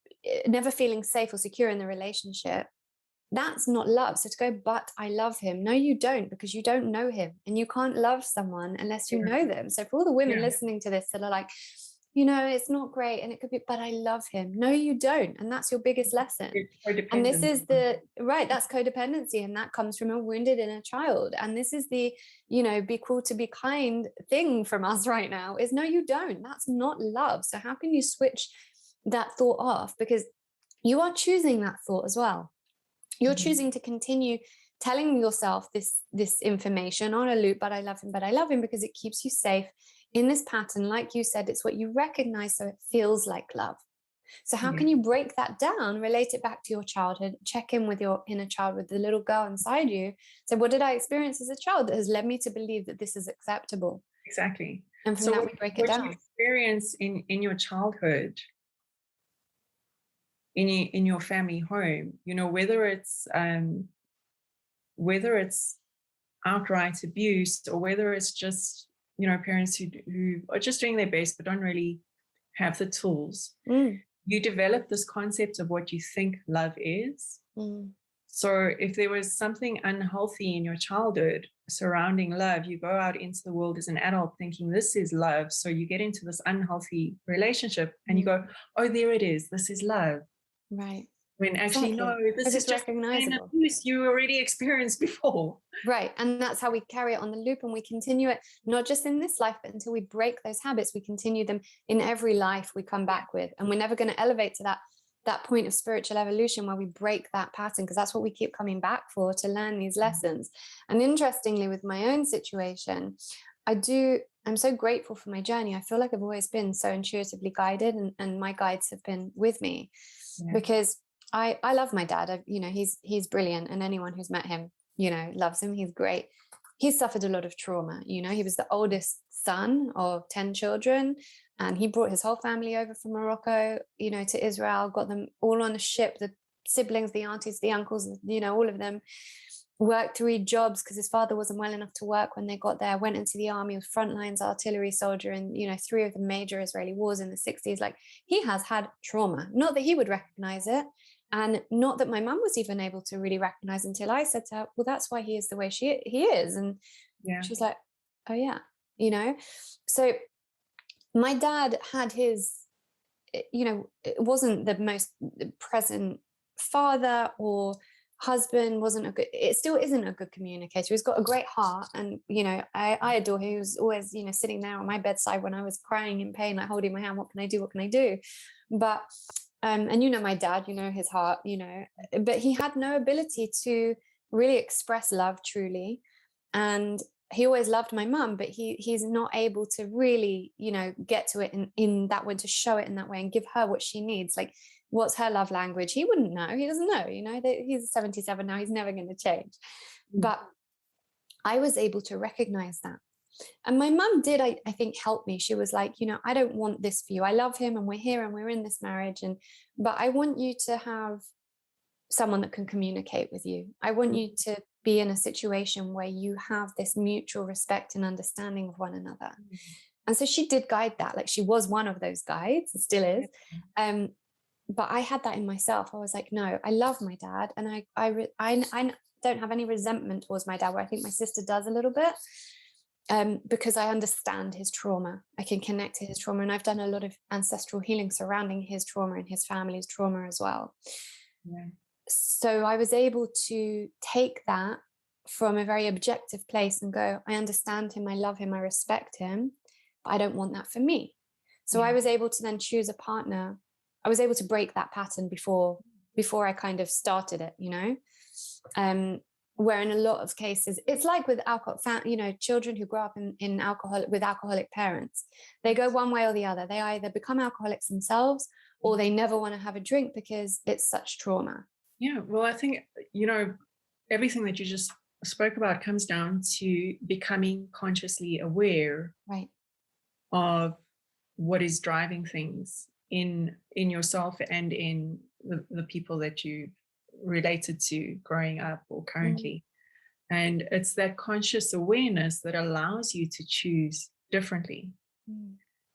never feeling safe or secure in the relationship. That's not love. So to go, but I love him. No, you don't, because you don't know him, and you can't love someone unless you know them. So for all the women listening to this that are like, you know, it's not great, and it could be, but I love him. No, you don't. And that's your biggest lesson. And this is that's codependency. And that comes from a wounded inner child. And this is the, you know, be cool to be kind thing from us right now is, no, you don't. That's not love. So how can you switch that thought off? Because you are choosing that thought as well. You're choosing to continue telling yourself this information on a loop, but I love him, because it keeps you safe in this pattern. Like you said, it's what you recognize, so it feels like love. So how can you break that down, relate it back to your childhood, check in with your inner child, with the little girl inside you? So what did I experience as a child that has led me to believe that this is acceptable? Exactly. And from that, we break it down. What you experience in your childhood, in your family home, you know, whether it's outright abuse, or whether it's just, you know, parents who are just doing their best but don't really have the tools, you develop this concept of what you think love is. So if there was something unhealthy in your childhood surrounding love, you go out into the world as an adult thinking this is love. So you get into this unhealthy relationship and you go, oh, there it is, this is love. Right. When actually, no, this is just recognizable abuse you already experienced before. Right. And that's how we carry it on the loop, and we continue it, not just in this life, but until we break those habits, we continue them in every life we come back with. And we're never going to elevate to that point of spiritual evolution where we break that pattern, because that's what we keep coming back for, to learn these lessons. And interestingly, with my own situation, I'm so grateful for my journey. I feel like I've always been so intuitively guided, and my guides have been with me because I love my dad. You know, he's brilliant, and anyone who's met him, you know, loves him. He's great. He's suffered a lot of trauma. You know, he was the oldest son of 10 children, and he brought his whole family over from Morocco, you know, to Israel, got them all on a ship, the siblings, the aunties, the uncles, you know, all of them. Worked 3 jobs because his father wasn't well enough to work when they got there, went into the army, was frontlines artillery soldier in, you know, 3 of the major Israeli wars in the 60s. Like, he has had trauma, not that he would recognize it, and not that my mum was even able to really recognize until I said to her, well, that's why he is the way he is. And she's like, oh yeah, you know. So my dad had his, you know, it wasn't the most present father or husband, it still isn't a good communicator. He's got a great heart, and you know, I adore him. He was always, you know, sitting there on my bedside when I was crying in pain, like holding my hand, what can I do? But and you know my dad, you know his heart, you know, but he had no ability to really express love truly. And he always loved my mum, but he's not able to really, you know, get to it in that way, to show it in that way and give her what she needs. Like, what's her love language? He wouldn't know. He doesn't know, you know, he's 77 now. He's never going to change. But I was able to recognize that. And my mum did, I think, help me. She was like, you know, I don't want this for you. I love him, and we're here, and we're in this marriage. But I want you to have someone that can communicate with you. I want you to be in a situation where you have this mutual respect and understanding of one another. And so she did guide that. Like, she was one of those guides, and still is. But I had that in myself. I was like, no, I love my dad, and I don't have any resentment towards my dad, where I think my sister does a little bit, because I understand his trauma. I can connect to his trauma, and I've done a lot of ancestral healing surrounding his trauma and his family's trauma as well. So I was able to take that from a very objective place and go, I understand him, I love him, I respect him, but I don't want that for me. So I was able to then choose a partner. I was able to break that pattern before I kind of started it, you know. Where in a lot of cases, it's like with alcohol, you know, children who grow up in alcoholic parents, they go one way or the other. They either become alcoholics themselves, or they never want to have a drink because it's such trauma. Yeah, well, I think, you know, everything that you just spoke about comes down to becoming consciously aware Right. of what is driving things in yourself and in the people that you related to growing up or currently. And it's that conscious awareness that allows you to choose differently.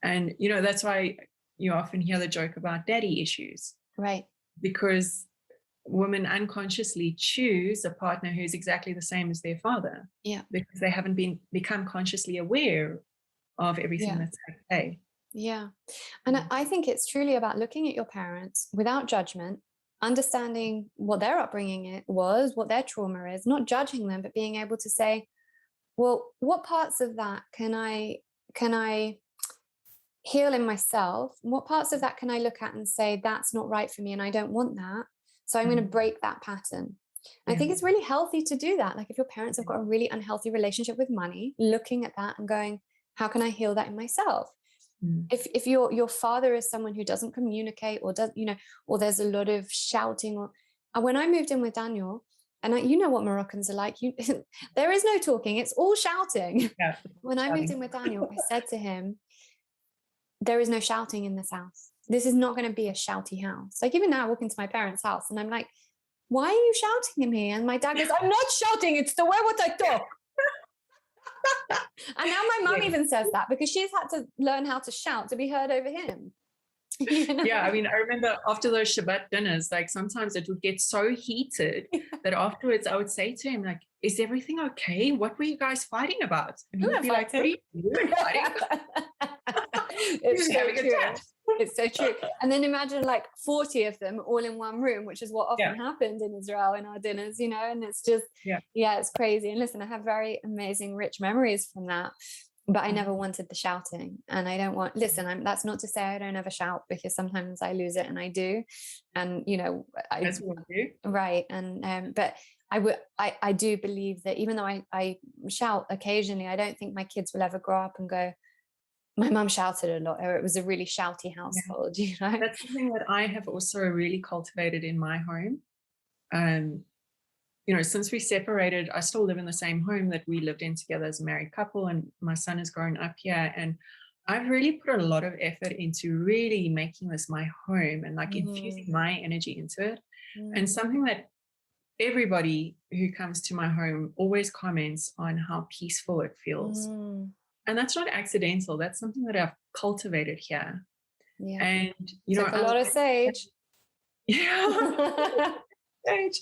And, you know, that's why you often hear the joke about daddy issues. Right. Because women unconsciously choose a partner who's exactly the same as their father. Yeah. Because they haven't become consciously aware of everything that's okay. Yeah. And I think it's truly about looking at your parents without judgment, understanding what their upbringing was, what their trauma is, not judging them, but being able to say, well, what parts of that can I heal in myself? What parts of that can I look at and say, that's not right for me and I don't want that. So I'm going to break that pattern. I think it's really healthy to do that. Like if your parents have got a really unhealthy relationship with money, looking at that and going, how can I heal that in myself? If your father is someone who doesn't communicate or does, you know, or there's a lot of shouting, or when I moved in with Daniel, and you know what Moroccans are like, there is no talking, it's all shouting. Yeah. When I moved in with Daniel, I said to him, there is no shouting in this house. This is not going to be a shouty house. Like even now I walk into my parents' house and I'm like, why are you shouting at me? And my dad goes, I'm not shouting, it's the way what I talk. And now my mum even says that because she's had to learn how to shout to be heard over him. You know? Yeah, I mean, I remember after those Shabbat dinners, like sometimes it would get so heated that afterwards I would say to him, like, is everything okay? What were you guys fighting about? And he would be like, what are you fighting about? It's so true. It's so true. And then imagine like 40 of them all in one room, which is what often happened in Israel in our dinners, you know, and it's just, it's crazy. And listen, I have very amazing, rich memories from that, but I never wanted the shouting. And I don't want, listen, that's not to say I don't ever shout, because sometimes I lose it and I do. And, you know, That's what I do. Right. And, but I do believe that even though I shout occasionally, I don't think my kids will ever grow up and go, my mum shouted a lot, or it was a really shouty household, you know? That's something that I have also really cultivated in my home. You know, since we separated, I still live in the same home that we lived in together as a married couple, and my son has grown up here. And I've really put a lot of effort into really making this my home and like infusing my energy into it. And something that everybody who comes to my home always comments on how peaceful it feels. And that's not accidental. That's something that I've cultivated here. Yeah. And, you know, a lot of sage. Yeah. Sage.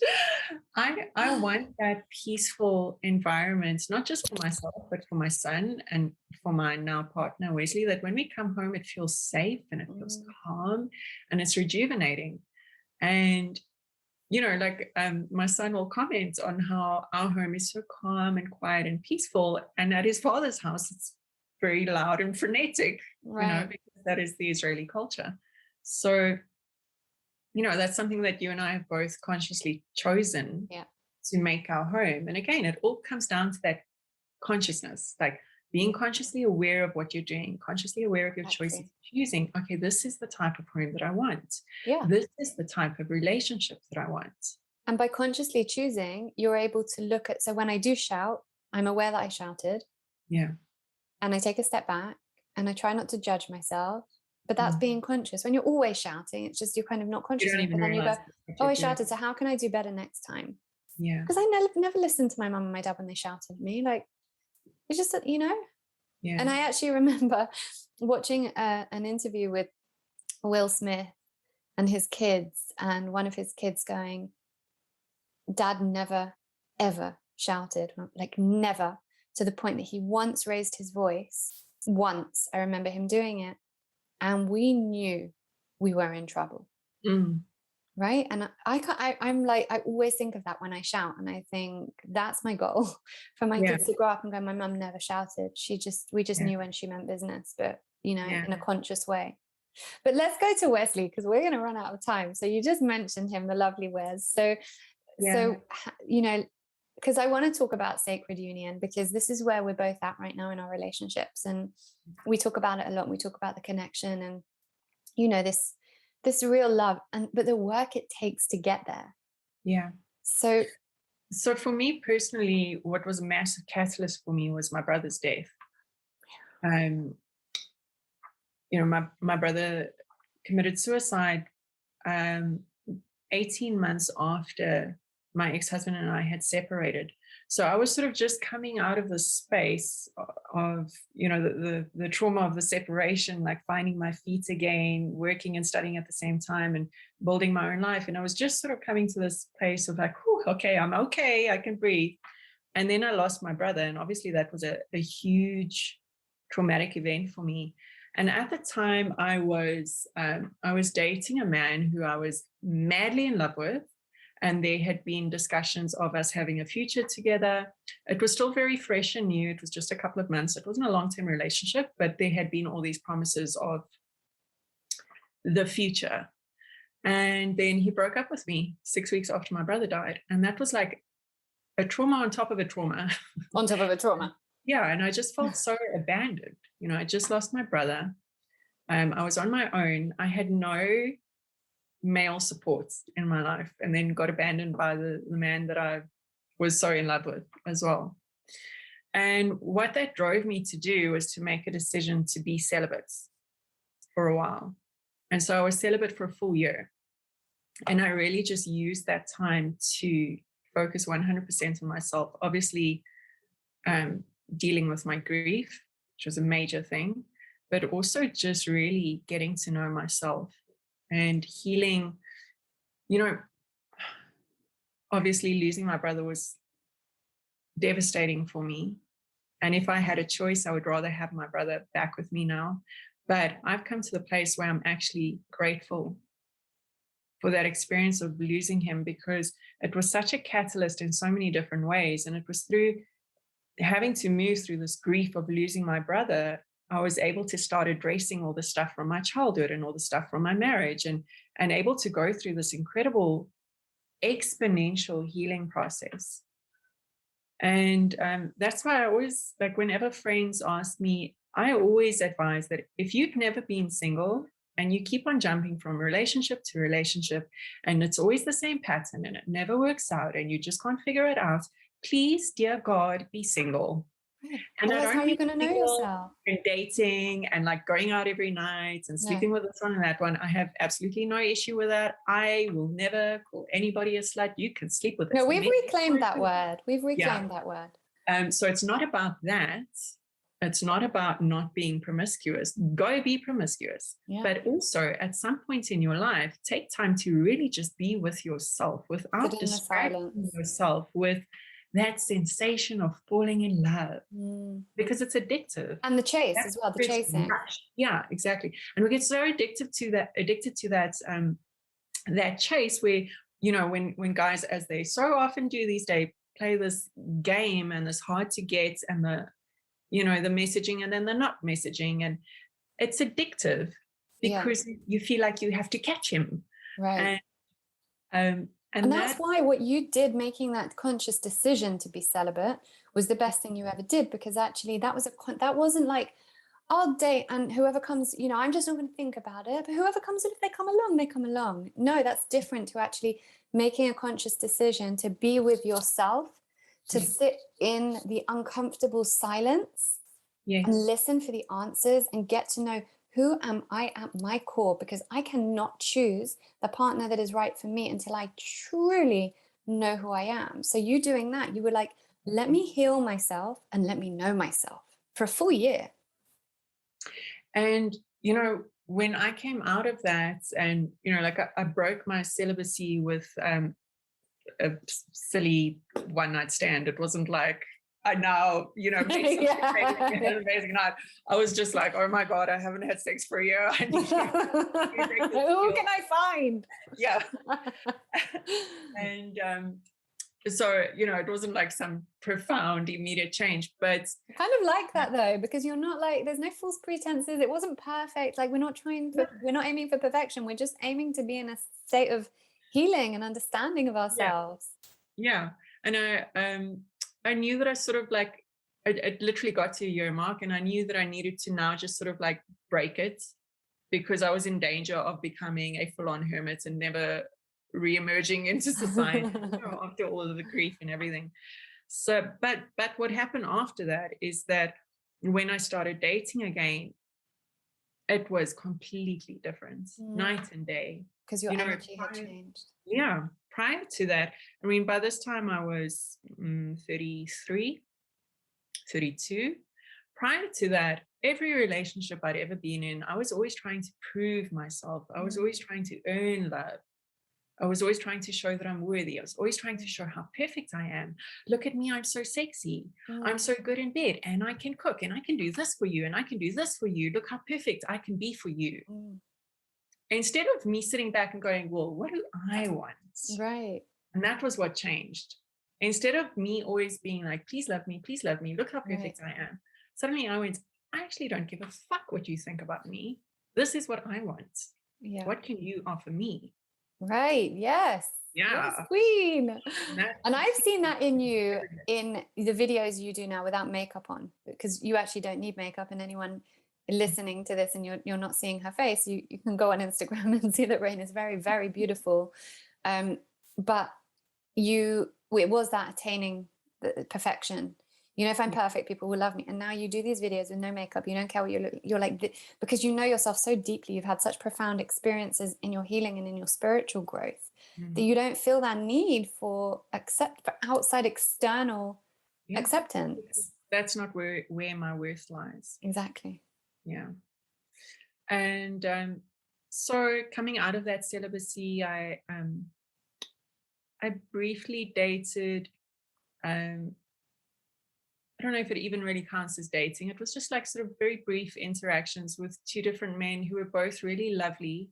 I want that peaceful environment, not just for myself, but for my son and for my now partner, Wesley, that when we come home, it feels safe and it feels calm and it's rejuvenating. And, you know, like my son will comment on how our home is so calm and quiet and peaceful. And at his father's house, it's very loud and frenetic, you know, because that is the Israeli culture. So, you know, that's something that you and I have both consciously chosen to make our home. And again, it all comes down to that consciousness, like being consciously aware of what you're doing, consciously aware of your choices, choosing, okay, this is the type of home that I want. Yeah. This is the type of relationship that I want. And by consciously choosing, you're able to look at, so when I do shout, I'm aware that I shouted. Yeah. And I take a step back and I try not to judge myself. But that's being conscious. When you're always shouting, it's just you're kind of not conscious. And then you go, oh, I shouted, so how can I do better next time? Yeah. Because I never listened to my mum and my dad when they shouted at me. Like, it's just, you know? Yeah. And I actually remember watching an interview with Will Smith and his kids, and one of his kids going, Dad never, ever shouted, like never, to the point that he once raised his voice. Once, I remember him doing it. And we knew we were in trouble. Right. And I'm like, I always think of that when I shout, and I think that's my goal for my kids to grow up and go, my mum never shouted. We just knew when she meant business. But in a conscious way. But let's go to Wesley, because we're going to run out of time. So you just mentioned him, the lovely Wes. So, because I want to talk about sacred union, because this is where we're both at right now in our relationships. And we talk about it a lot. We talk about the connection and, this real love, but the work it takes to get there. Yeah. So for me personally, what was a massive catalyst for me was my brother's death. My brother committed suicide 18 months after my ex-husband and I had separated. So I was sort of just coming out of the space of, the trauma of the separation, like finding my feet again, working and studying at the same time and building my own life. And I was just sort of coming to this place of like, okay, I'm okay, I can breathe. And then I lost my brother. And obviously that was a huge traumatic event for me. And at the time I was dating a man who I was madly in love with. And there had been discussions of us having a future together. It was still very fresh and new. It was just a couple of months. It wasn't a long-term relationship, but there had been all these promises of the future. And then he broke up with me 6 weeks after my brother died. And that was like a trauma on top of a trauma. On top of a trauma. Yeah. And I just felt so abandoned. I just lost my brother. I was on my own. I had no male supports in my life, and then got abandoned by the man that I was so in love with as well. And what that drove me to do was to make a decision to be celibate for a while. And so I was celibate for a full year. And I really just used that time to focus 100% on myself. Obviously, dealing with my grief, which was a major thing, but also just really getting to know myself and healing. Obviously losing my brother was devastating for me. And if I had a choice, I would rather have my brother back with me now. But I've come to the place where I'm actually grateful for that experience of losing him, because it was such a catalyst in so many different ways. And it was through having to move through this grief of losing my brother, I was able to start addressing all the stuff from my childhood and all the stuff from my marriage, and able to go through this incredible exponential healing process. And that's why I always, like, whenever friends ask me, I always advise that if you've never been single and you keep on jumping from relationship to relationship, and it's always the same pattern and it never works out and you just can't figure it out, please, dear God, be single. And that's how you're going to know yourself. And dating and like going out every night and sleeping with this one and that one. I have absolutely no issue with that. I will never call anybody a slut. You can sleep with us. No, we've reclaimed that word. We've reclaimed that word. So it's not about that. It's not about not being promiscuous. Go be promiscuous. Yeah. But also at some point in your life, take time to really just be with yourself without distracting yourself with that sensation of falling in love, because it's addictive. And the chase as well, the chasing. Yeah, exactly. And we get so addicted to that that chase where, when guys, as they so often do these days, play this game and this hard to get and the messaging and then the not messaging, and it's addictive because you feel like you have to catch him. Right. And that's why what you did, making that conscious decision to be celibate, was the best thing you ever did, because actually that wasn't like, I'll date and whoever comes, I'm just not going to think about it, but whoever comes in, if they come along, they come along. No, that's different to actually making a conscious decision to be with yourself, to sit in the uncomfortable silence and listen for the answers and get to know, who am I at my core? Because I cannot choose the partner that is right for me until I truly know who I am. So you doing that, you were like, let me heal myself and let me know myself for a full year. And, when I came out of that and, I broke my celibacy with a silly one night stand. It wasn't like, I now, amazing night. I was just like, oh my God, I haven't had sex for a year. I need Who can I find? Yeah. And So, it wasn't like some profound immediate change, but I kind of like that though, because you're not like, there's no false pretenses. It wasn't perfect. Like we're not aiming for perfection. We're just aiming to be in a state of healing and understanding of ourselves. Yeah. And I knew that I sort of like, it literally got to a year mark, and I knew that I needed to now just sort of like break it, because I was in danger of becoming a full-on hermit and never re-emerging into society after all of the grief and everything. So, but what happened after that is that when I started dating again, it was completely different, night and day. Because your energy had changed. Yeah. Prior to that, I mean, by this time I was 33, 32. Prior to that, every relationship I'd ever been in, I was always trying to prove myself. I was always trying to earn love. I was always trying to show that I'm worthy. I was always trying to show how perfect I am. Look at me, I'm so sexy. I'm so good in bed, and I can cook, and I can do this for you, and I can do this for you. Look how perfect I can be for you. Instead of me sitting back and going, well, what do I want? Right. And that was what changed. Instead of me always being like, please love me, look how perfect I am. Suddenly I went, I actually don't give a fuck what you think about me. This is what I want. Yeah. What can you offer me? Right. Yes. Yeah. Yes, queen. And I've seen that in you in the videos you do now without makeup on, because you actually don't need makeup, and anyone listening to this and you're not seeing her face, you can go on Instagram and see that Raine is very, very beautiful. But it was that attaining the perfection. If I'm perfect, people will love me. And now you do these videos with no makeup. You don't care what you look. You're like, because you know yourself so deeply. You've had such profound experiences in your healing and in your spiritual growth that you don't feel that need for outside external acceptance. That's not where my worth lies. Exactly. Yeah. And so coming out of that celibacy, I briefly dated. I don't know if it even really counts as dating. It was just like sort of very brief interactions with two different men who were both really lovely,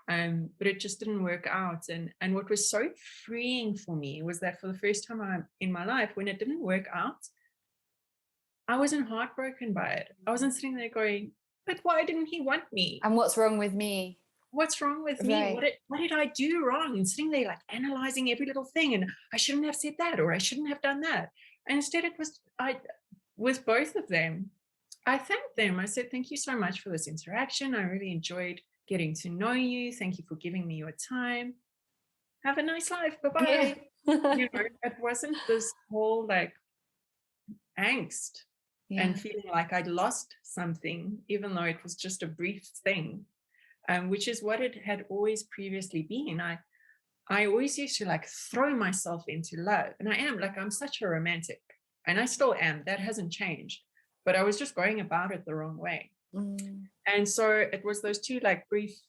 but it just didn't work out. And what was so freeing for me was that for the first time in my life, when it didn't work out, I wasn't heartbroken by it. I wasn't sitting there going, but why didn't he want me? And what's wrong with me? What's wrong with me? Right. What did I do wrong? And sitting there like analyzing every little thing, and I shouldn't have said that, or I shouldn't have done that. And instead it was, with both of them, I thanked them. I said, thank you so much for this interaction. I really enjoyed getting to know you. Thank you for giving me your time. Have a nice life. Bye-bye. Yeah. It wasn't this whole like angst and feeling like I'd lost something, even though it was just a brief thing, which is what it had always previously been. I always used to like throw myself into love, and I'm such a romantic, and I still am. That hasn't changed, but I was just going about it the wrong way. And so it was those two like brief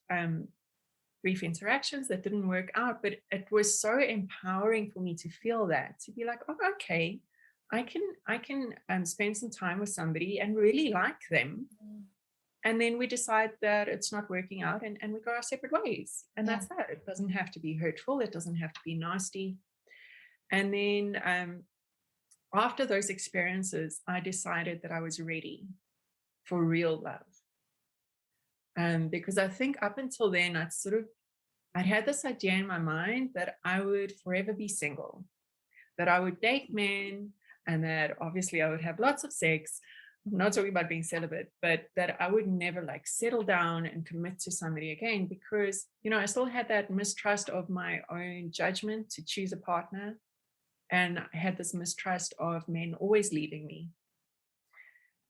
interactions that didn't work out, but it was so empowering for me to feel that, to be like, oh, okay, I can spend some time with somebody and really like them. And then we decide that it's not working out, and we go our separate ways. And that's that. It doesn't have to be hurtful. It doesn't have to be nasty. And then after those experiences, I decided that I was ready for real love. Because I think up until then, I'd had this idea in my mind that I would forever be single, that I would date men, and that obviously I would have lots of sex. I'm not talking about being celibate, but that I would never like settle down and commit to somebody again, because, I still had that mistrust of my own judgment to choose a partner. And I had this mistrust of men always leaving me.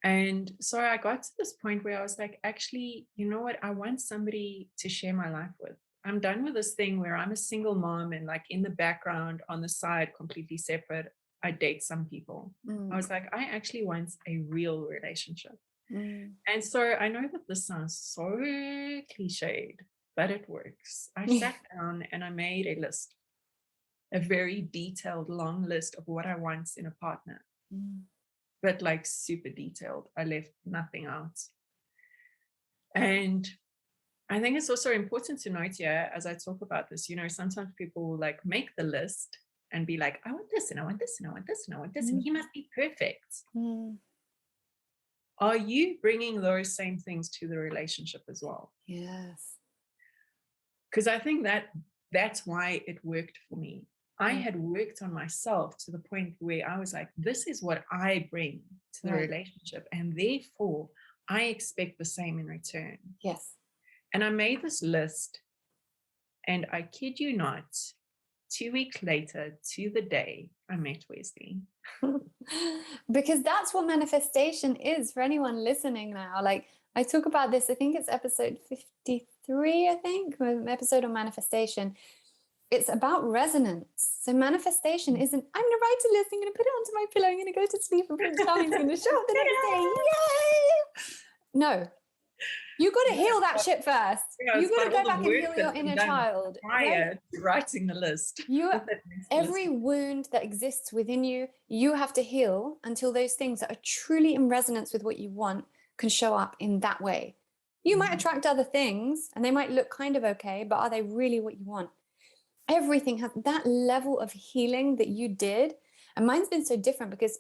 And so I got to this point where I was like, actually, you know what? I want somebody to share my life with. I'm done with this thing where I'm a single mom and like in the background on the side, completely separate, I date some people. I was like, I actually want a real relationship. And so I know that this sounds so cliched, but it works. I sat down and I made a list, a very detailed, long list of what I want in a partner, but like super detailed. I left nothing out. And I think it's also important to note here, as I talk about this, sometimes people will like make the list and be like, I want this and I want this and I want this and I want this, and he must be perfect. Are you bringing those same things to the relationship as well? Yes. Because I think that's why it worked for me. I had worked on myself to the point where I was like, this is what I bring to the relationship, and therefore I expect the same in return. Yes. And I made this list, and I kid you not, 2 weeks later to the day, I met Wesley. Because that's what manifestation is for anyone listening now. Like, I talk about this, I think it's episode 53, I think, an episode on manifestation. It's about resonance. So manifestation isn't, I'm going to write a list, I'm going to put it onto my pillow, I'm going to go to sleep, and Prince Charming's going to show up the next day. Yay! No. You got to heal that shit first. You got to go back and heal your inner child. Prior to writing the list. Every wound that exists within you, you have to heal until those things that are truly in resonance with what you want can show up in that way. You might attract other things and they might look kind of okay, but are they really what you want? Everything has that level of healing that you did. And mine's been so different because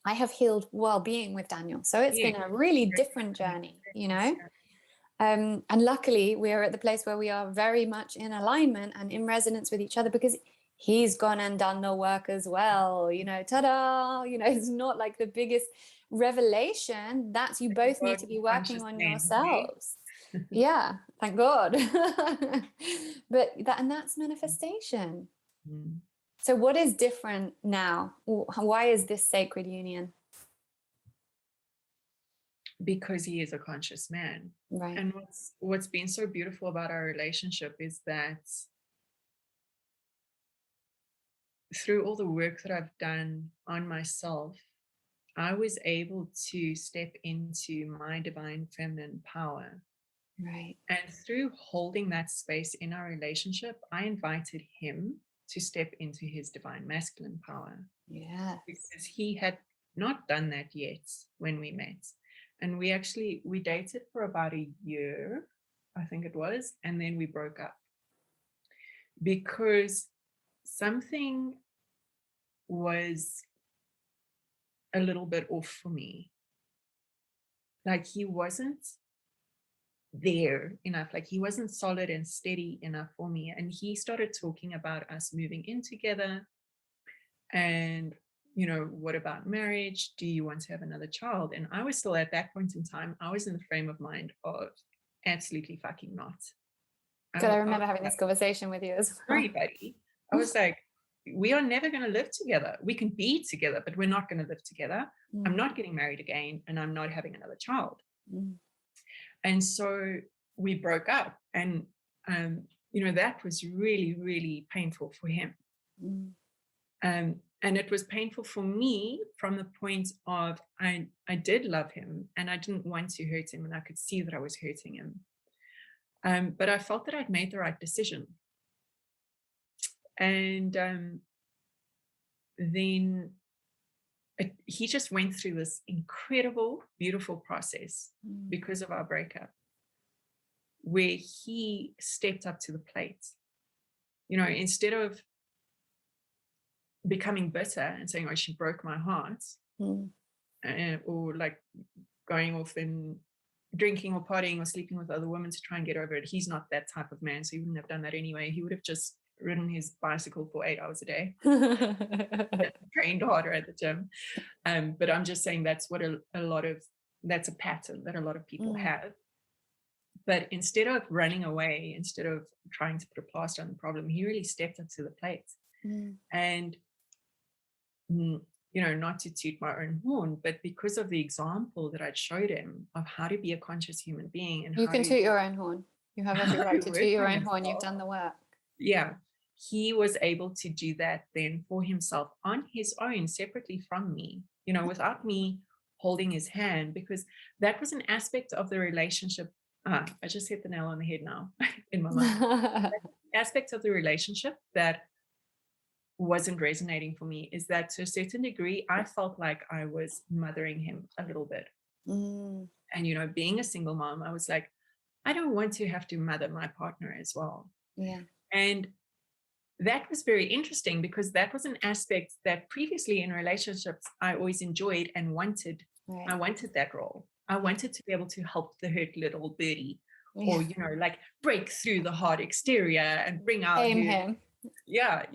I have healed while being with Daniel. So it's been a really different journey, you know? And luckily we're at the place where we are very much in alignment and in resonance with each other, because he's gone and done the work as well, you know, ta-da, you know, it's not like the biggest revelation. That's you both need to be working on yourselves. Yeah, thank God. But that's manifestation. So what is different now? Why is this sacred union? Because he is a conscious man. Right. And what's been so beautiful about our relationship is that through all the work that I've done on myself, I was able to step into my divine feminine power. Right. And through holding that space in our relationship, I invited him to step into his divine masculine power. Yeah. Because he had not done that yet when we met. And we dated for about a year, I think it was, and then we broke up because something was a little bit off for me. Like, he wasn't there enough, like he wasn't solid and steady enough for me. And he started talking about us moving in together, and you know, what about marriage? Do you want to have another child? And I was still, at that point in time, I was in the frame of mind of absolutely fucking not. I remember having this conversation with you as well. Sorry, buddy. I was like, we are never going to live together. We can be together, but we're not going to live together. I'm not getting married again, and I'm not having another child. And so we broke up, and you know, that was really, really painful for him. And it was painful for me from the point of I did love him, and I didn't want to hurt him, and I could see that I was hurting him. But I felt that I'd made the right decision. And then he just went through this incredible, beautiful process because of our breakup, where he stepped up to the plate. You know, instead of becoming bitter and saying, oh, she broke my heart, or like going off and drinking or partying or sleeping with other women to try and get over it. He's not that type of man, so he wouldn't have done that anyway. He would have just ridden his bicycle for 8 hours a day, trained harder at the gym. But I'm just saying that's what that's a pattern that a lot of people have. But instead of running away, instead of trying to put a plaster on the problem, he really stepped up to the plate. And you know, not to toot my own horn, but because of the example that I'd showed him of how to be a conscious human being, and you can toot your own horn. You have every right to toot your own horn. You've done the work. Yeah, he was able to do that then for himself on his own, separately from me, you know, without me holding his hand, because that was an aspect of the relationship. I just hit the nail on the head now in my mind. Aspect of the relationship that wasn't resonating for me is that, to a certain degree, I felt like I was mothering him a little bit. And, you know, being a single mom, I was like, I don't want to have to mother my partner as well. Yeah. And that was very interesting because that was an aspect that previously in relationships I always enjoyed and wanted. Right. I wanted that role. I wanted to be able to help the hurt little birdie, or like break through the hard exterior and bring out him. Yeah,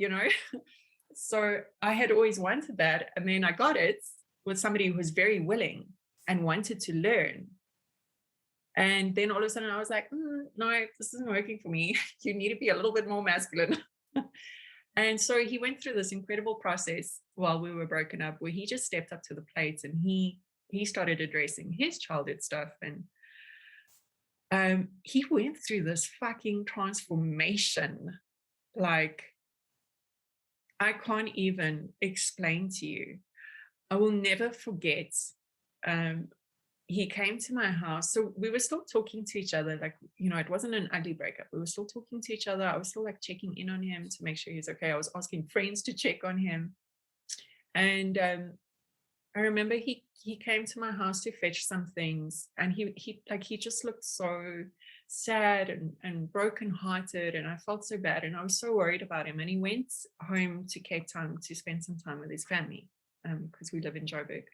So I had always wanted that, and then I got it with somebody who was very willing and wanted to learn. And then all of a sudden I was like, no, this isn't working for me. You need to be a little bit more masculine. And so he went through this incredible process while we were broken up, where he just stepped up to the plate and he started addressing his childhood stuff. And he went through this fucking transformation. Like, I can't even explain to you. I will never forget. He came to my house. So we were still talking to each other. Like, it wasn't an ugly breakup. We were still talking to each other. I was still like checking in on him to make sure he's okay. I was asking friends to check on him. And I remember he came to my house to fetch some things, and he just looked so sad and brokenhearted, and I felt so bad, and I was so worried about him. And he went home to Cape Town to spend some time with his family, because we live in Joburg.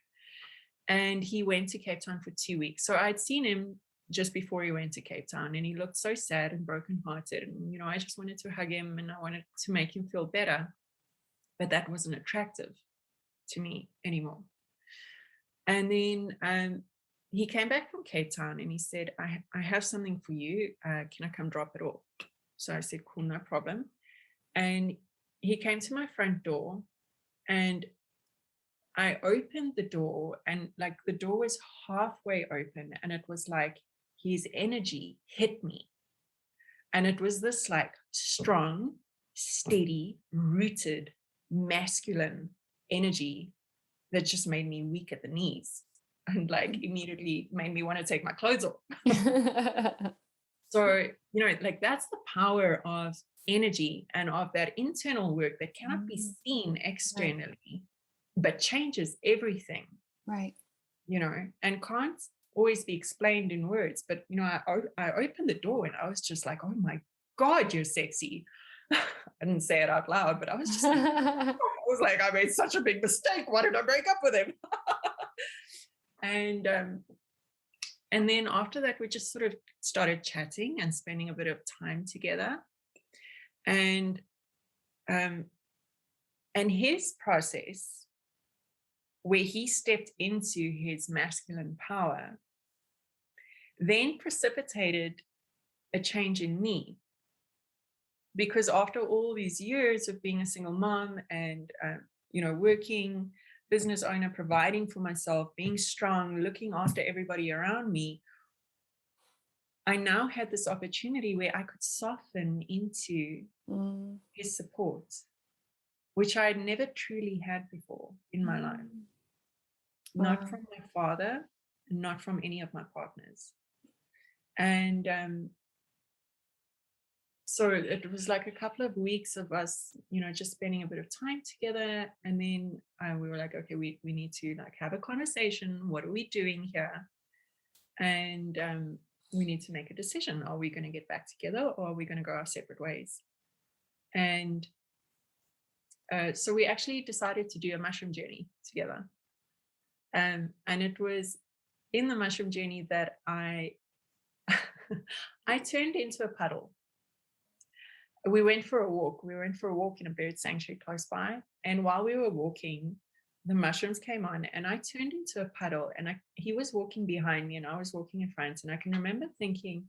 And he went to Cape Town for 2 weeks. So I'd seen him just before he went to Cape Town, and he looked so sad and brokenhearted. And I just wanted to hug him, and I wanted to make him feel better, but that wasn't attractive to me anymore. And then he came back from Cape Town and he said, I have something for you. Can I come drop it off? So I said, cool, no problem. And he came to my front door, and I opened the door, and like the door was halfway open, and it was like his energy hit me. And it was this like strong, steady, rooted, masculine energy that just made me weak at the knees and like immediately made me want to take my clothes off. So, like that's the power of energy and of that internal work that cannot be seen externally, but changes everything. Right. And can't always be explained in words. But, I opened the door and I was just like, oh my God, you're sexy. I didn't say it out loud, but I was just like, I made such a big mistake. Why did I break up with him? And then after that, we just sort of started chatting and spending a bit of time together. And his process, where he stepped into his masculine power, then precipitated a change in me. Because after all these years of being a single mom and, working, business owner, providing for myself, being strong, looking after everybody around me, I now had this opportunity where I could soften into his support, which I had never truly had before in my life. Not from my father, not from any of my partners. And so it was like a couple of weeks of us, just spending a bit of time together. And then we were like, okay, we need to like have a conversation. What are we doing here? And we need to make a decision. Are we going to get back together, or are we going to go our separate ways? And so we actually decided to do a mushroom journey together. And it was in the mushroom journey that I turned into a puddle. We went for a walk. We went for a walk in a bird sanctuary close by. And while we were walking, the mushrooms came on and I turned into a puddle, and he was walking behind me and I was walking in front. And I can remember thinking,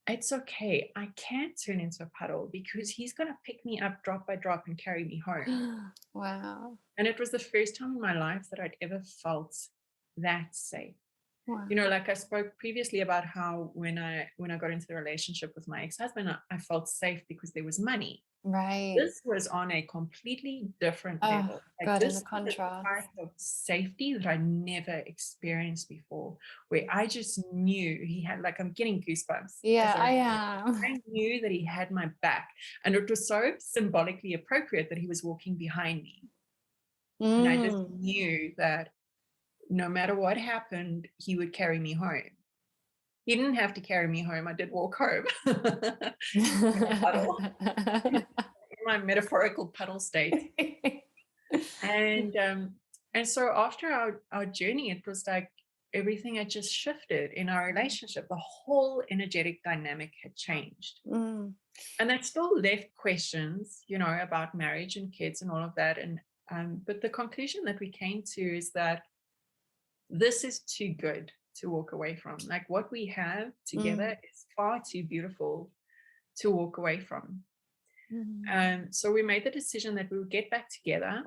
it's okay. I can't turn into a puddle because he's going to pick me up drop by drop and carry me home. Wow. And it was the first time in my life that I'd ever felt that safe. Wow. Like I spoke previously about how when I got into the relationship with my ex-husband, I felt safe because there was money. Right. This was on a completely different level. God, this in the contrast. type of safety that I never experienced before, where I just knew he had, like, I'm getting goosebumps. Yeah, I am. I knew that he had my back, and it was so symbolically appropriate that he was walking behind me. And I just knew that no matter what happened, he would carry me home. He didn't have to carry me home. I did walk home. my metaphorical puddle state. And so after our journey, it was like everything had just shifted in our relationship. The whole energetic dynamic had changed. Mm. And that still left questions, you know, about marriage and kids and all of that. And but the conclusion that we came to is that this is too good to walk away from. Like what we have together is far too beautiful to walk away from. So we made the decision that we would get back together,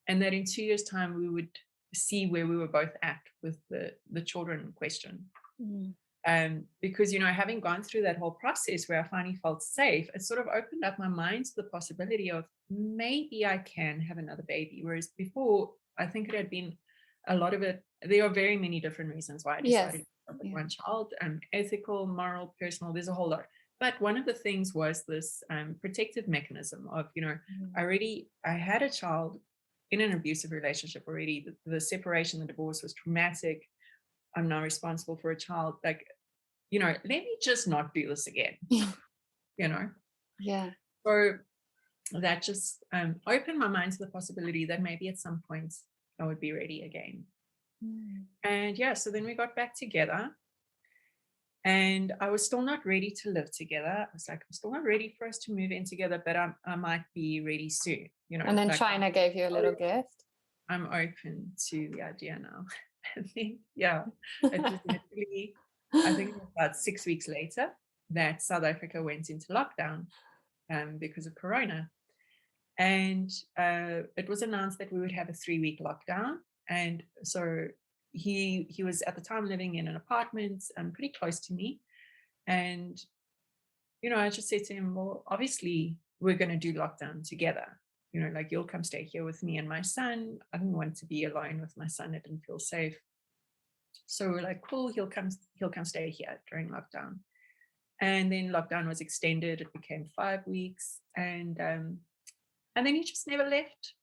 and that in 2 years' time we would see where we were both at with the children in question. Because, you know, having gone through that whole process where I finally felt safe, it sort of opened up my mind to the possibility of maybe I can have another baby. Whereas before, I think it had been a lot of it. There are very many different reasons why I decided to have one child, ethical, moral, personal, there's a whole lot. But one of the things was this protective mechanism of, you know, I had a child in an abusive relationship already. The separation, the divorce was traumatic. I'm now responsible for a child. Like, you know, let me just not do this again. You know? Yeah. So that just opened my mind to the possibility that maybe at some point I would be ready again. And yeah, so then we got back together. And I was still not ready to live together. I was like, I'm still not ready for us to move in together, but I might be ready soon. You know. And then like, China gave you a little gift. I'm open to the idea now. And then, yeah, it was literally, I think it was about 6 weeks later that South Africa went into lockdown because of Corona. And it was announced that we would have a 3-week lockdown. And so he was at the time living in an apartment pretty close to me. And, you know, I just said to him, well, obviously we're going to do lockdown together. You know, like you'll come stay here with me and my son. I didn't want to be alone with my son. I didn't feel safe. So we're like, cool, he'll come stay here during lockdown. And then lockdown was extended. It became 5 weeks. And then he just never left.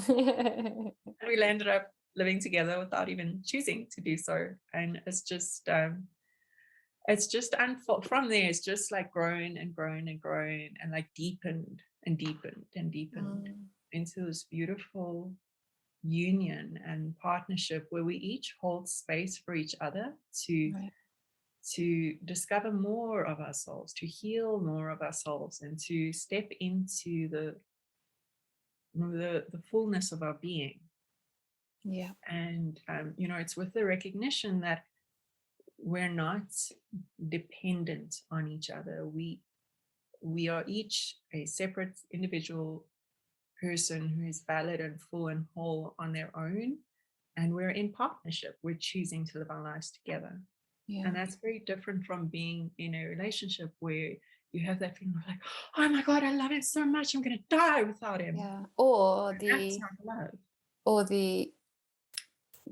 And we landed up living together without even choosing to do so. And it's just unfold from there. It's just like grown and grown and grown and like deepened and deepened and deepened into this beautiful union and partnership where we each hold space for each other to discover more of ourselves, to heal more of ourselves, and to step into the fullness of our being. Yeah. And you know, it's with the recognition that we're not dependent on each other. We are each a separate individual person who is valid and full and whole on their own, and we're in partnership. We're choosing to live our lives together. And that's very different from being in a relationship where you have that feeling of like, oh my God, I love him so much, I'm gonna die without him. Yeah. Or that's not love. Or the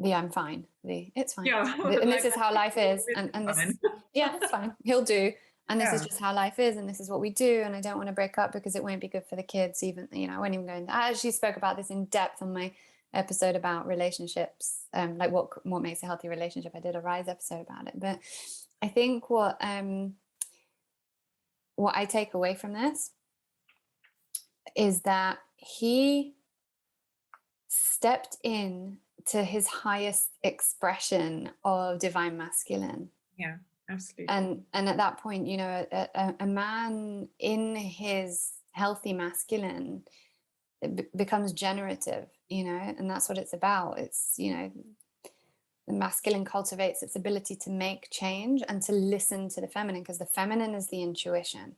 I'm fine. It's fine. Yeah. And this is how life is. And this, yeah, it's fine. He'll do. And this is just how life is, and this is what we do. And I don't want to break up because it won't be good for the kids. Even, you know, I won't even go into. I actually spoke about this in depth on my episode about relationships, like what makes a healthy relationship. I did a Rise episode about it. But I think what I take away from this is that he stepped in to his highest expression of divine masculine. Yeah, absolutely. And at that point, you know, a man in his healthy masculine becomes generative, you know, and that's what it's about. It's, you know, the masculine cultivates its ability to make change and to listen to the feminine, because the feminine is the intuition,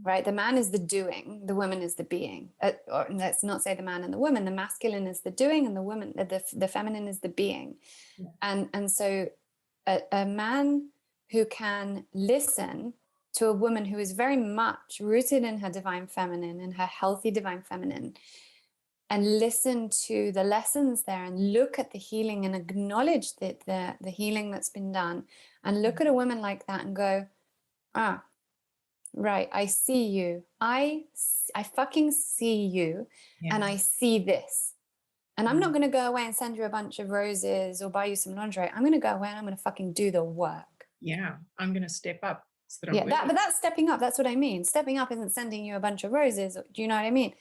right? The man is the doing, the woman is the being. Or let's not say the man and the woman. The masculine is the doing, and the woman, the feminine is the being. Yeah. And so a man who can listen to a woman who is very much rooted in her divine feminine and her healthy divine feminine, and listen to the lessons there, and look at the healing and acknowledge the healing that's been done, and look at a woman like that and go, ah, right, I see you. I fucking see you. Yeah. And I see this. And I'm not going to go away and send you a bunch of roses or buy you some lingerie. I'm going to go away and I'm going to fucking do the work. Yeah, I'm going to step up. so that I'm Yeah, worthy. but that's stepping up. That's what I mean. Stepping up isn't sending you a bunch of roses. Do you know what I mean?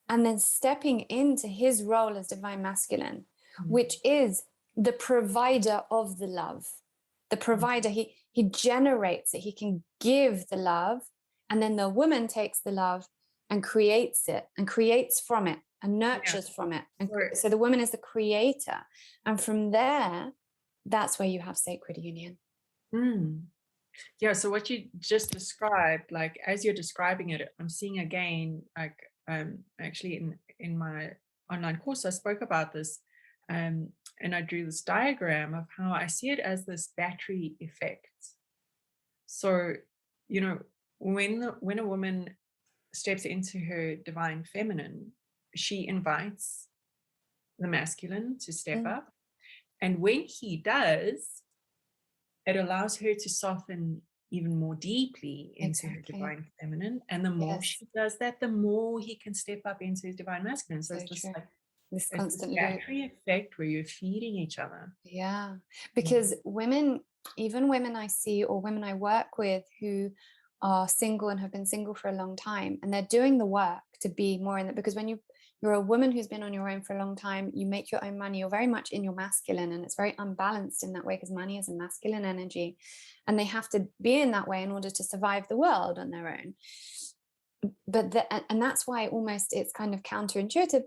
And then stepping into his role as divine masculine, which is the provider of the love. The provider, he generates it. He can give the love, and then the woman takes the love and creates it, and creates from it, and nurtures from it. And so the woman is the creator. And from there, that's where you have sacred union. Yeah, so what you just described, like as you're describing it, I'm seeing again, like actually in my online course, I spoke about this, and I drew this diagram of how I see it as this battery effect. So, you know, when a woman steps into her divine feminine, she invites the masculine to step up, and when he does, it allows her to soften even more deeply into her divine feminine. And the more she does that, the more he can step up into his divine masculine. So it's this constant battery effect where you're feeding each other. Yeah, because women, even women I see or women I work with who are single and have been single for a long time, and they're doing the work to be more in it, because when you're a woman who's been on your own for a long time, you make your own money, you're very much in your masculine, and it's very unbalanced in that way because money is a masculine energy, and they have to be in that way in order to survive the world on their own. But and that's why almost it's kind of counterintuitive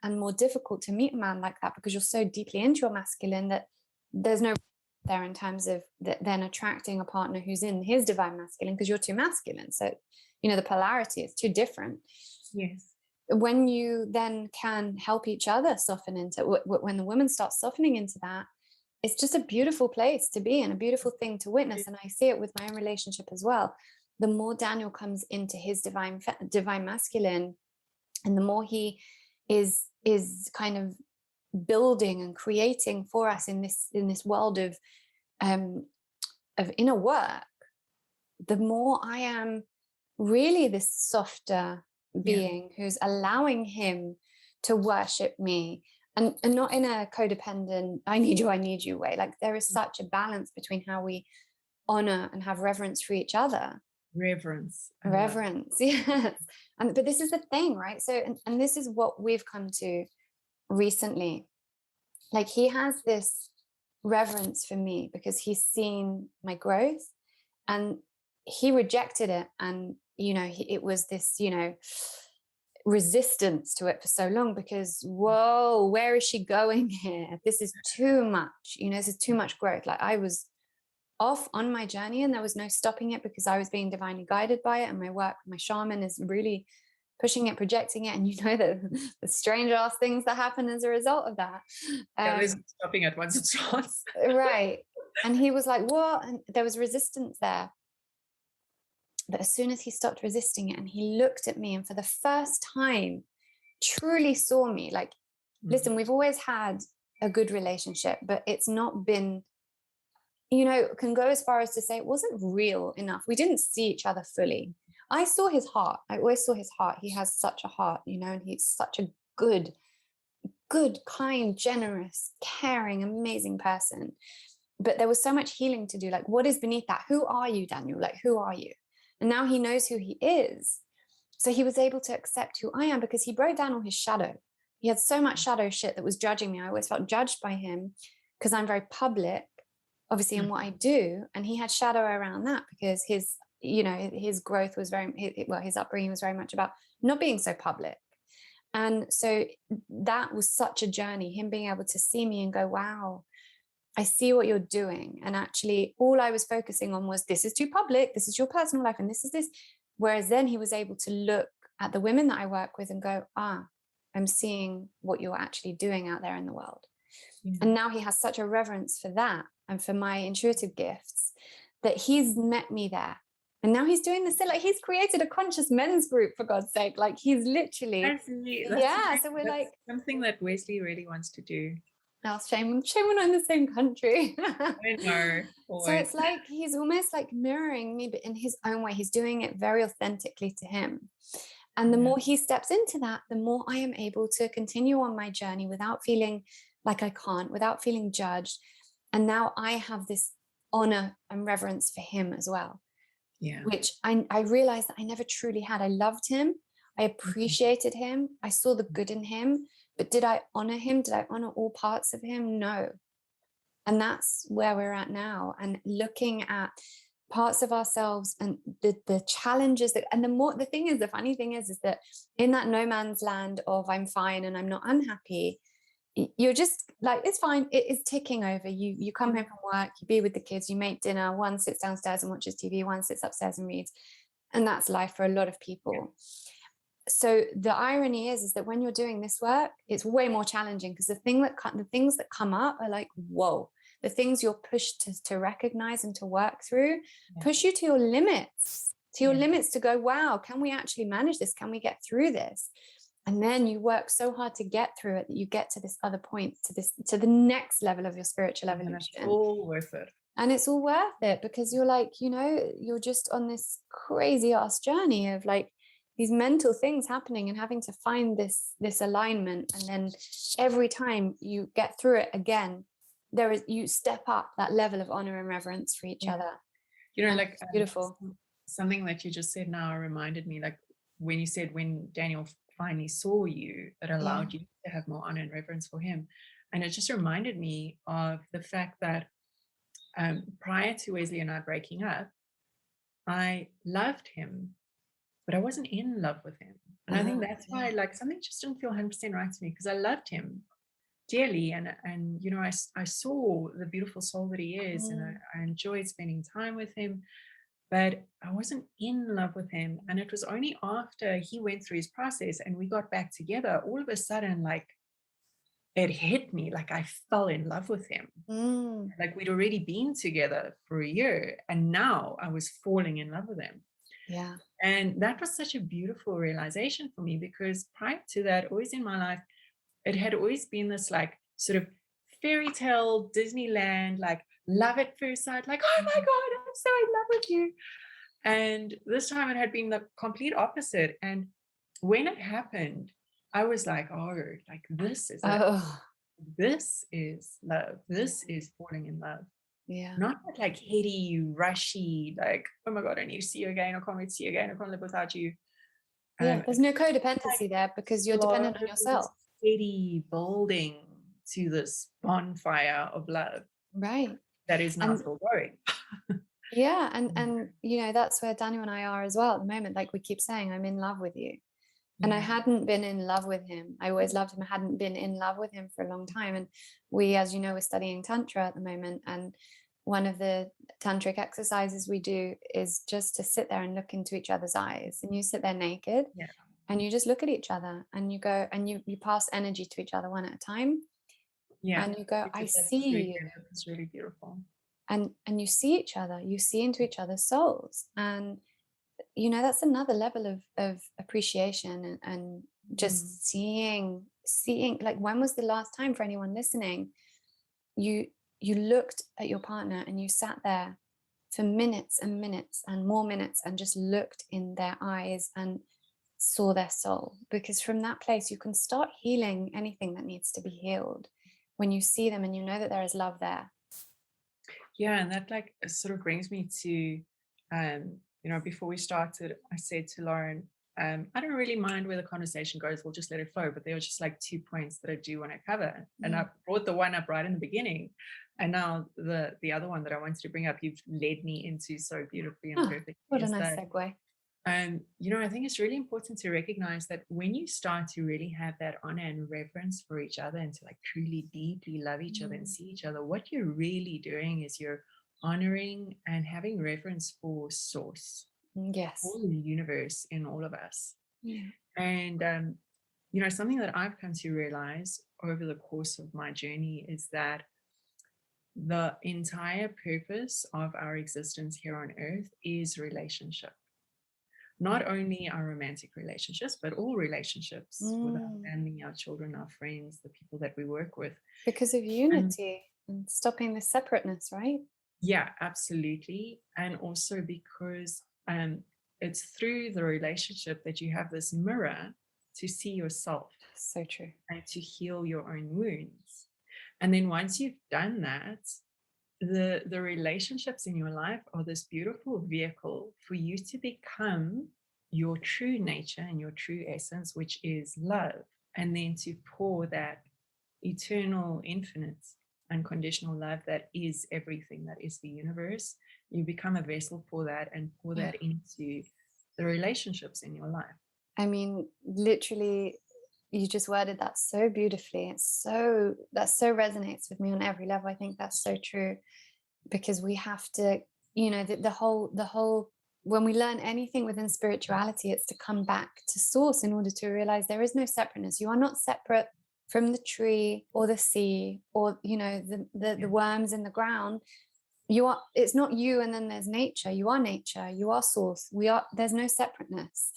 and more difficult to meet a man like that, because you're so deeply into your masculine that there's no there in terms of then attracting a partner who's in his divine masculine, because you're too masculine. So, you know, the polarity is too different. Yes. When you then can help each other soften into, when the woman starts softening into that, it's just a beautiful place to be and a beautiful thing to witness. And I see it with my own relationship as well. The more Daniel comes into his divine masculine, and the more he is kind of building and creating for us in this world of inner work, the more I am really this softer being who's allowing him to worship me, and not in a codependent I need you way. Like there is such a balance between how we honor and have reverence for each other. Reverence, yes. But this is the thing, right? So and this is what we've come to recently. Like he has this reverence for me because he's seen my growth, and he rejected it, and you know it was this, you know, resistance to it for so long, because whoa, where is she going here? This is too much, you know, this is too much growth. Like I was off on my journey and there was no stopping it, because I was being divinely guided by it, and my work with my shaman is really pushing it, projecting it, and you know the strange ass things that happen as a result of that. There's stopping it once it starts. Right. And he was like, what? And there was resistance there. But as soon as he stopped resisting it and he looked at me and for the first time truly saw me, like, listen, we've always had a good relationship, but it's not been, you know, can go as far as to say it wasn't real enough. We didn't see each other fully. I saw his heart. I always saw his heart. He has such a heart, you know, and he's such a good, kind, generous, caring, amazing person. But there was so much healing to do. Like, what is beneath that? Who are you, Daniel? Like, who are you? And now he knows who he is. So he was able to accept who I am, because he broke down all his shadow. He had so much shadow shit that was judging me. I always felt judged by him because I'm very public, obviously, in what I do. And he had shadow around that because his, you know, his growth was his upbringing was very much about not being so public. And so that was such a journey, him being able to see me and go, wow, I see what you're doing. And actually all I was focusing on was, this is too public, this is your personal life, and this is this. Whereas then he was able to look at the women that I work with and go, I'm seeing what you're actually doing out there in the world. And now he has such a reverence for that and for my intuitive gifts that he's met me there. And now he's doing this, like he's created a conscious men's group, for God's sake. Like he's literally, so we're like something that Wesley really wants to do. Oh, shame we're not in the same country. I know. So it's like he's almost like mirroring me, but in his own way. He's doing it very authentically to him. And the more he steps into that, the more I am able to continue on my journey without feeling like I can't, without feeling judged. And now I have this honor and reverence for him as well. Yeah. which I realized that I never truly had. I loved him. I appreciated him. I saw the good in him. But did I honor him? Did I honor all parts of him? No. And that's where we're at now. And looking at parts of ourselves and the challenges that, and the thing is, the funny thing is that in that no man's land of I'm fine and I'm not unhappy, you're just like, it's fine, it is ticking over. You come home from work, you be with the kids, you make dinner, one sits downstairs and watches TV, one sits upstairs and reads, and that's life for a lot of people. So the irony is that when you're doing this work, it's way more challenging, because the things that come up are like, whoa. The things you're pushed to recognize and to work through push you to your limits, to go, wow, can we actually manage this? Can we get through this? And then you work so hard to get through it that you get to this other point, to the next level of your spiritual evolution. And it's all worth it. And it's all worth it, because you're like, you're just on this crazy ass journey of like these mental things happening and having to find this alignment. And then every time you get through it again, you step up that level of honor and reverence for each other. Like beautiful. Something that you just said now reminded me, like when you said when Daniel finally saw you, it allowed you to have more honor and reverence for him. And it just reminded me of the fact that prior to Wesley and I breaking up, I loved him, but I wasn't in love with him. And I think that's why like something just didn't feel 100% right to me, because I loved him dearly, and I saw the beautiful soul that he is, and I enjoyed spending time with him, but I wasn't in love with him. And it was only after he went through his process and we got back together, all of a sudden, like it hit me, like I fell in love with him. Like we'd already been together for a year, and now I was falling in love with him. Yeah. And that was such a beautiful realization for me, because prior to that, always in my life, it had always been this like sort of fairy tale Disneyland, like love at first sight, like, oh my God, I'm so in love with you. And this time it had been the complete opposite. And when it happened, I was like, oh, like this is this is love. This is falling in love. Yeah. Not that like heady, rushy, like, oh my God, I need to see you again. I can't wait to see you again. I can't live without you. There's no codependency there, because you're dependent on yourself. Steady building to this bonfire of love, right? That is now still going. And that's where Daniel and I are as well at the moment. Like we keep saying, I'm in love with you. And I hadn't been in love with him. I always loved him. I hadn't been in love with him for a long time. And we, as you know, we're studying Tantra at the moment. And one of the tantric exercises we do is just to sit there and look into each other's eyes. And you sit there naked and you just look at each other and you go and you pass energy to each other one at a time. And you go, I see you. It's really beautiful. And you see each other, you see into each other's souls. And that's another level of appreciation and just seeing, like, when was the last time, for anyone listening, you looked at your partner and you sat there for minutes and minutes and more minutes and just looked in their eyes and saw their soul? Because from that place, you can start healing anything that needs to be healed when you see them and you know that there is love there. Yeah, and that like sort of brings me to, before we started, I said to Lauren, I don't really mind where the conversation goes. We'll just let it flow. But there were just like 2 points that I do want to cover. And I brought the one up right in the beginning. And now the other one that I wanted to bring up, you've led me into so beautifully and perfectly. What a nice segue. I think it's really important to recognize that when you start to really have that honor and reverence for each other and to like truly deeply love each other and see each other, what you're really doing is you're honoring and having reverence for source. Yes. For the universe in all of us. Yeah. And, something that I've come to realize over the course of my journey is that the entire purpose of our existence here on earth is relationship. Not only our romantic relationships, but all relationships with our family, our children, our friends, the people that we work with. Because of unity and stopping the separateness, right? Yeah, absolutely. And also because it's through the relationship that you have this mirror to see yourself. So true. And to heal your own wounds. And then once you've done that, the relationships in your life are this beautiful vehicle for you to become your true nature and your true essence, which is love, and then to pour that eternal, infinite, unconditional love that is everything, that is the universe. You become a vessel for that and pour that into the relationships in your life. I mean, literally, you just worded that so beautifully. That so resonates with me on every level. I think that's so true, because we have to, the whole when we learn anything within spirituality, it's to come back to source in order to realize there is no separateness. You are not separate from the tree or the sea or the worms in the ground. It's not you and then there's nature. You are nature, you are source. There's no separateness.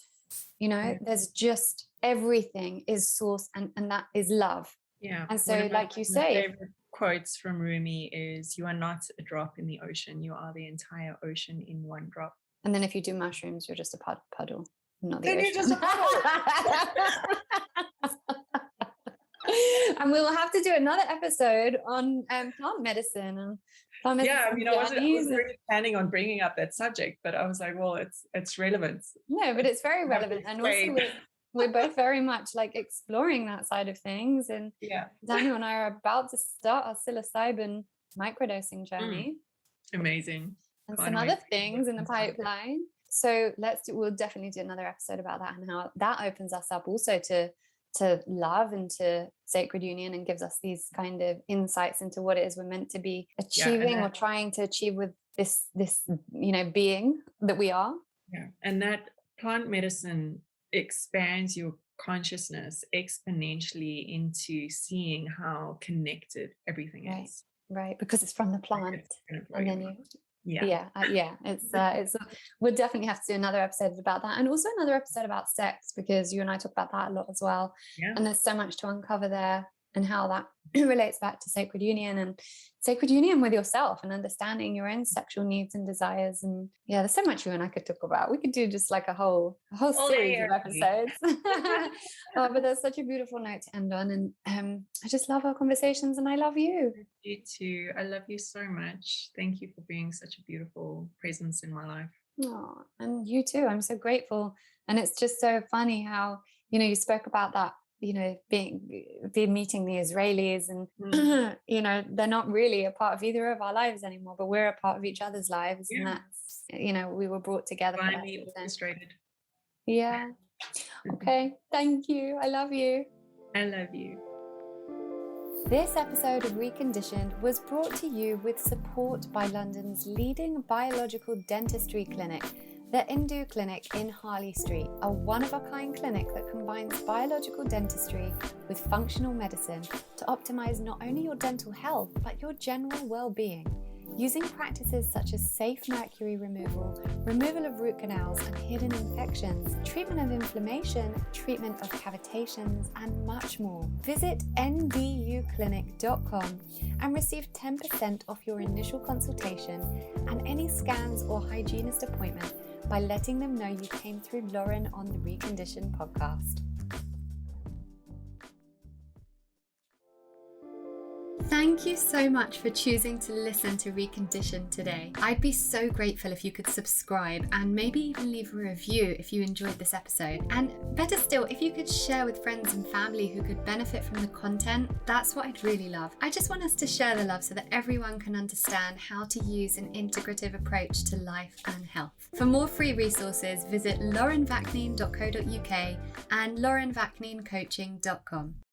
There's just everything is source, and that is love. And so, like you say, favorite quotes from Rumi is, you are not a drop in the ocean, you are the entire ocean in one drop. And then if you do mushrooms, you're just a puddle, not the Then ocean. you're just a puddle. And we will have to do another episode on plant medicine and plant medicine. Yeah, I mean, I wasn't really planning on bringing up that subject, but I was like, well, it's relevant. No, but it's very relevant, and also we're both very much like exploring that side of things. And Daniel and I are about to start our psilocybin microdosing journey. Amazing. And some other things in the pipeline. So we'll definitely do another episode about that, and how that opens us up also to love and to sacred union, and gives us these kind of insights into what it is we're meant to be achieving or trying to achieve with this being that we are. And that plant medicine expands your consciousness exponentially into seeing how connected everything is. Right, because it's from the plant. And then it's we'll definitely have to do another episode about that, and also another episode about sex, because you and I talk about that a lot as well. And there's so much to uncover there, and how that relates back to sacred union and sacred union with yourself, and understanding your own sexual needs and desires. And there's so much you and I could talk about. We could do just like a whole series of episodes. But there's such a beautiful note to end on, and I just love our conversations, and I love you. You too. I love you so much. Thank you for being such a beautiful presence in my life. Oh, and you too. I'm so grateful. And it's just so funny how you spoke about that, being meeting the Israelis, and they're not really a part of either of our lives anymore, but we're a part of each other's lives. And that's we were brought together. Finally orchestrated. Yeah. Okay, thank you. I love you. I love you. This episode of Reconditioned was brought to you with support by London's leading biological dentistry clinic, the Indu Clinic in Harley Street, a one-of-a-kind clinic that combines biological dentistry with functional medicine to optimize not only your dental health, but your general well-being, using practices such as safe mercury removal, removal of root canals and hidden infections, treatment of inflammation, treatment of cavitations, and much more. Visit nduclinic.com and receive 10% off your initial consultation and any scans or hygienist appointment by letting them know you came through Lauren on the Reconditioned podcast. Thank you so much for choosing to listen to Reconditioned today. I'd be so grateful if you could subscribe and maybe even leave a review if you enjoyed this episode. And better still, if you could share with friends and family who could benefit from the content, that's what I'd really love. I just want us to share the love so that everyone can understand how to use an integrative approach to life and health. For more free resources, visit laurenvaknine.co.uk and laurenvakninecoaching.com.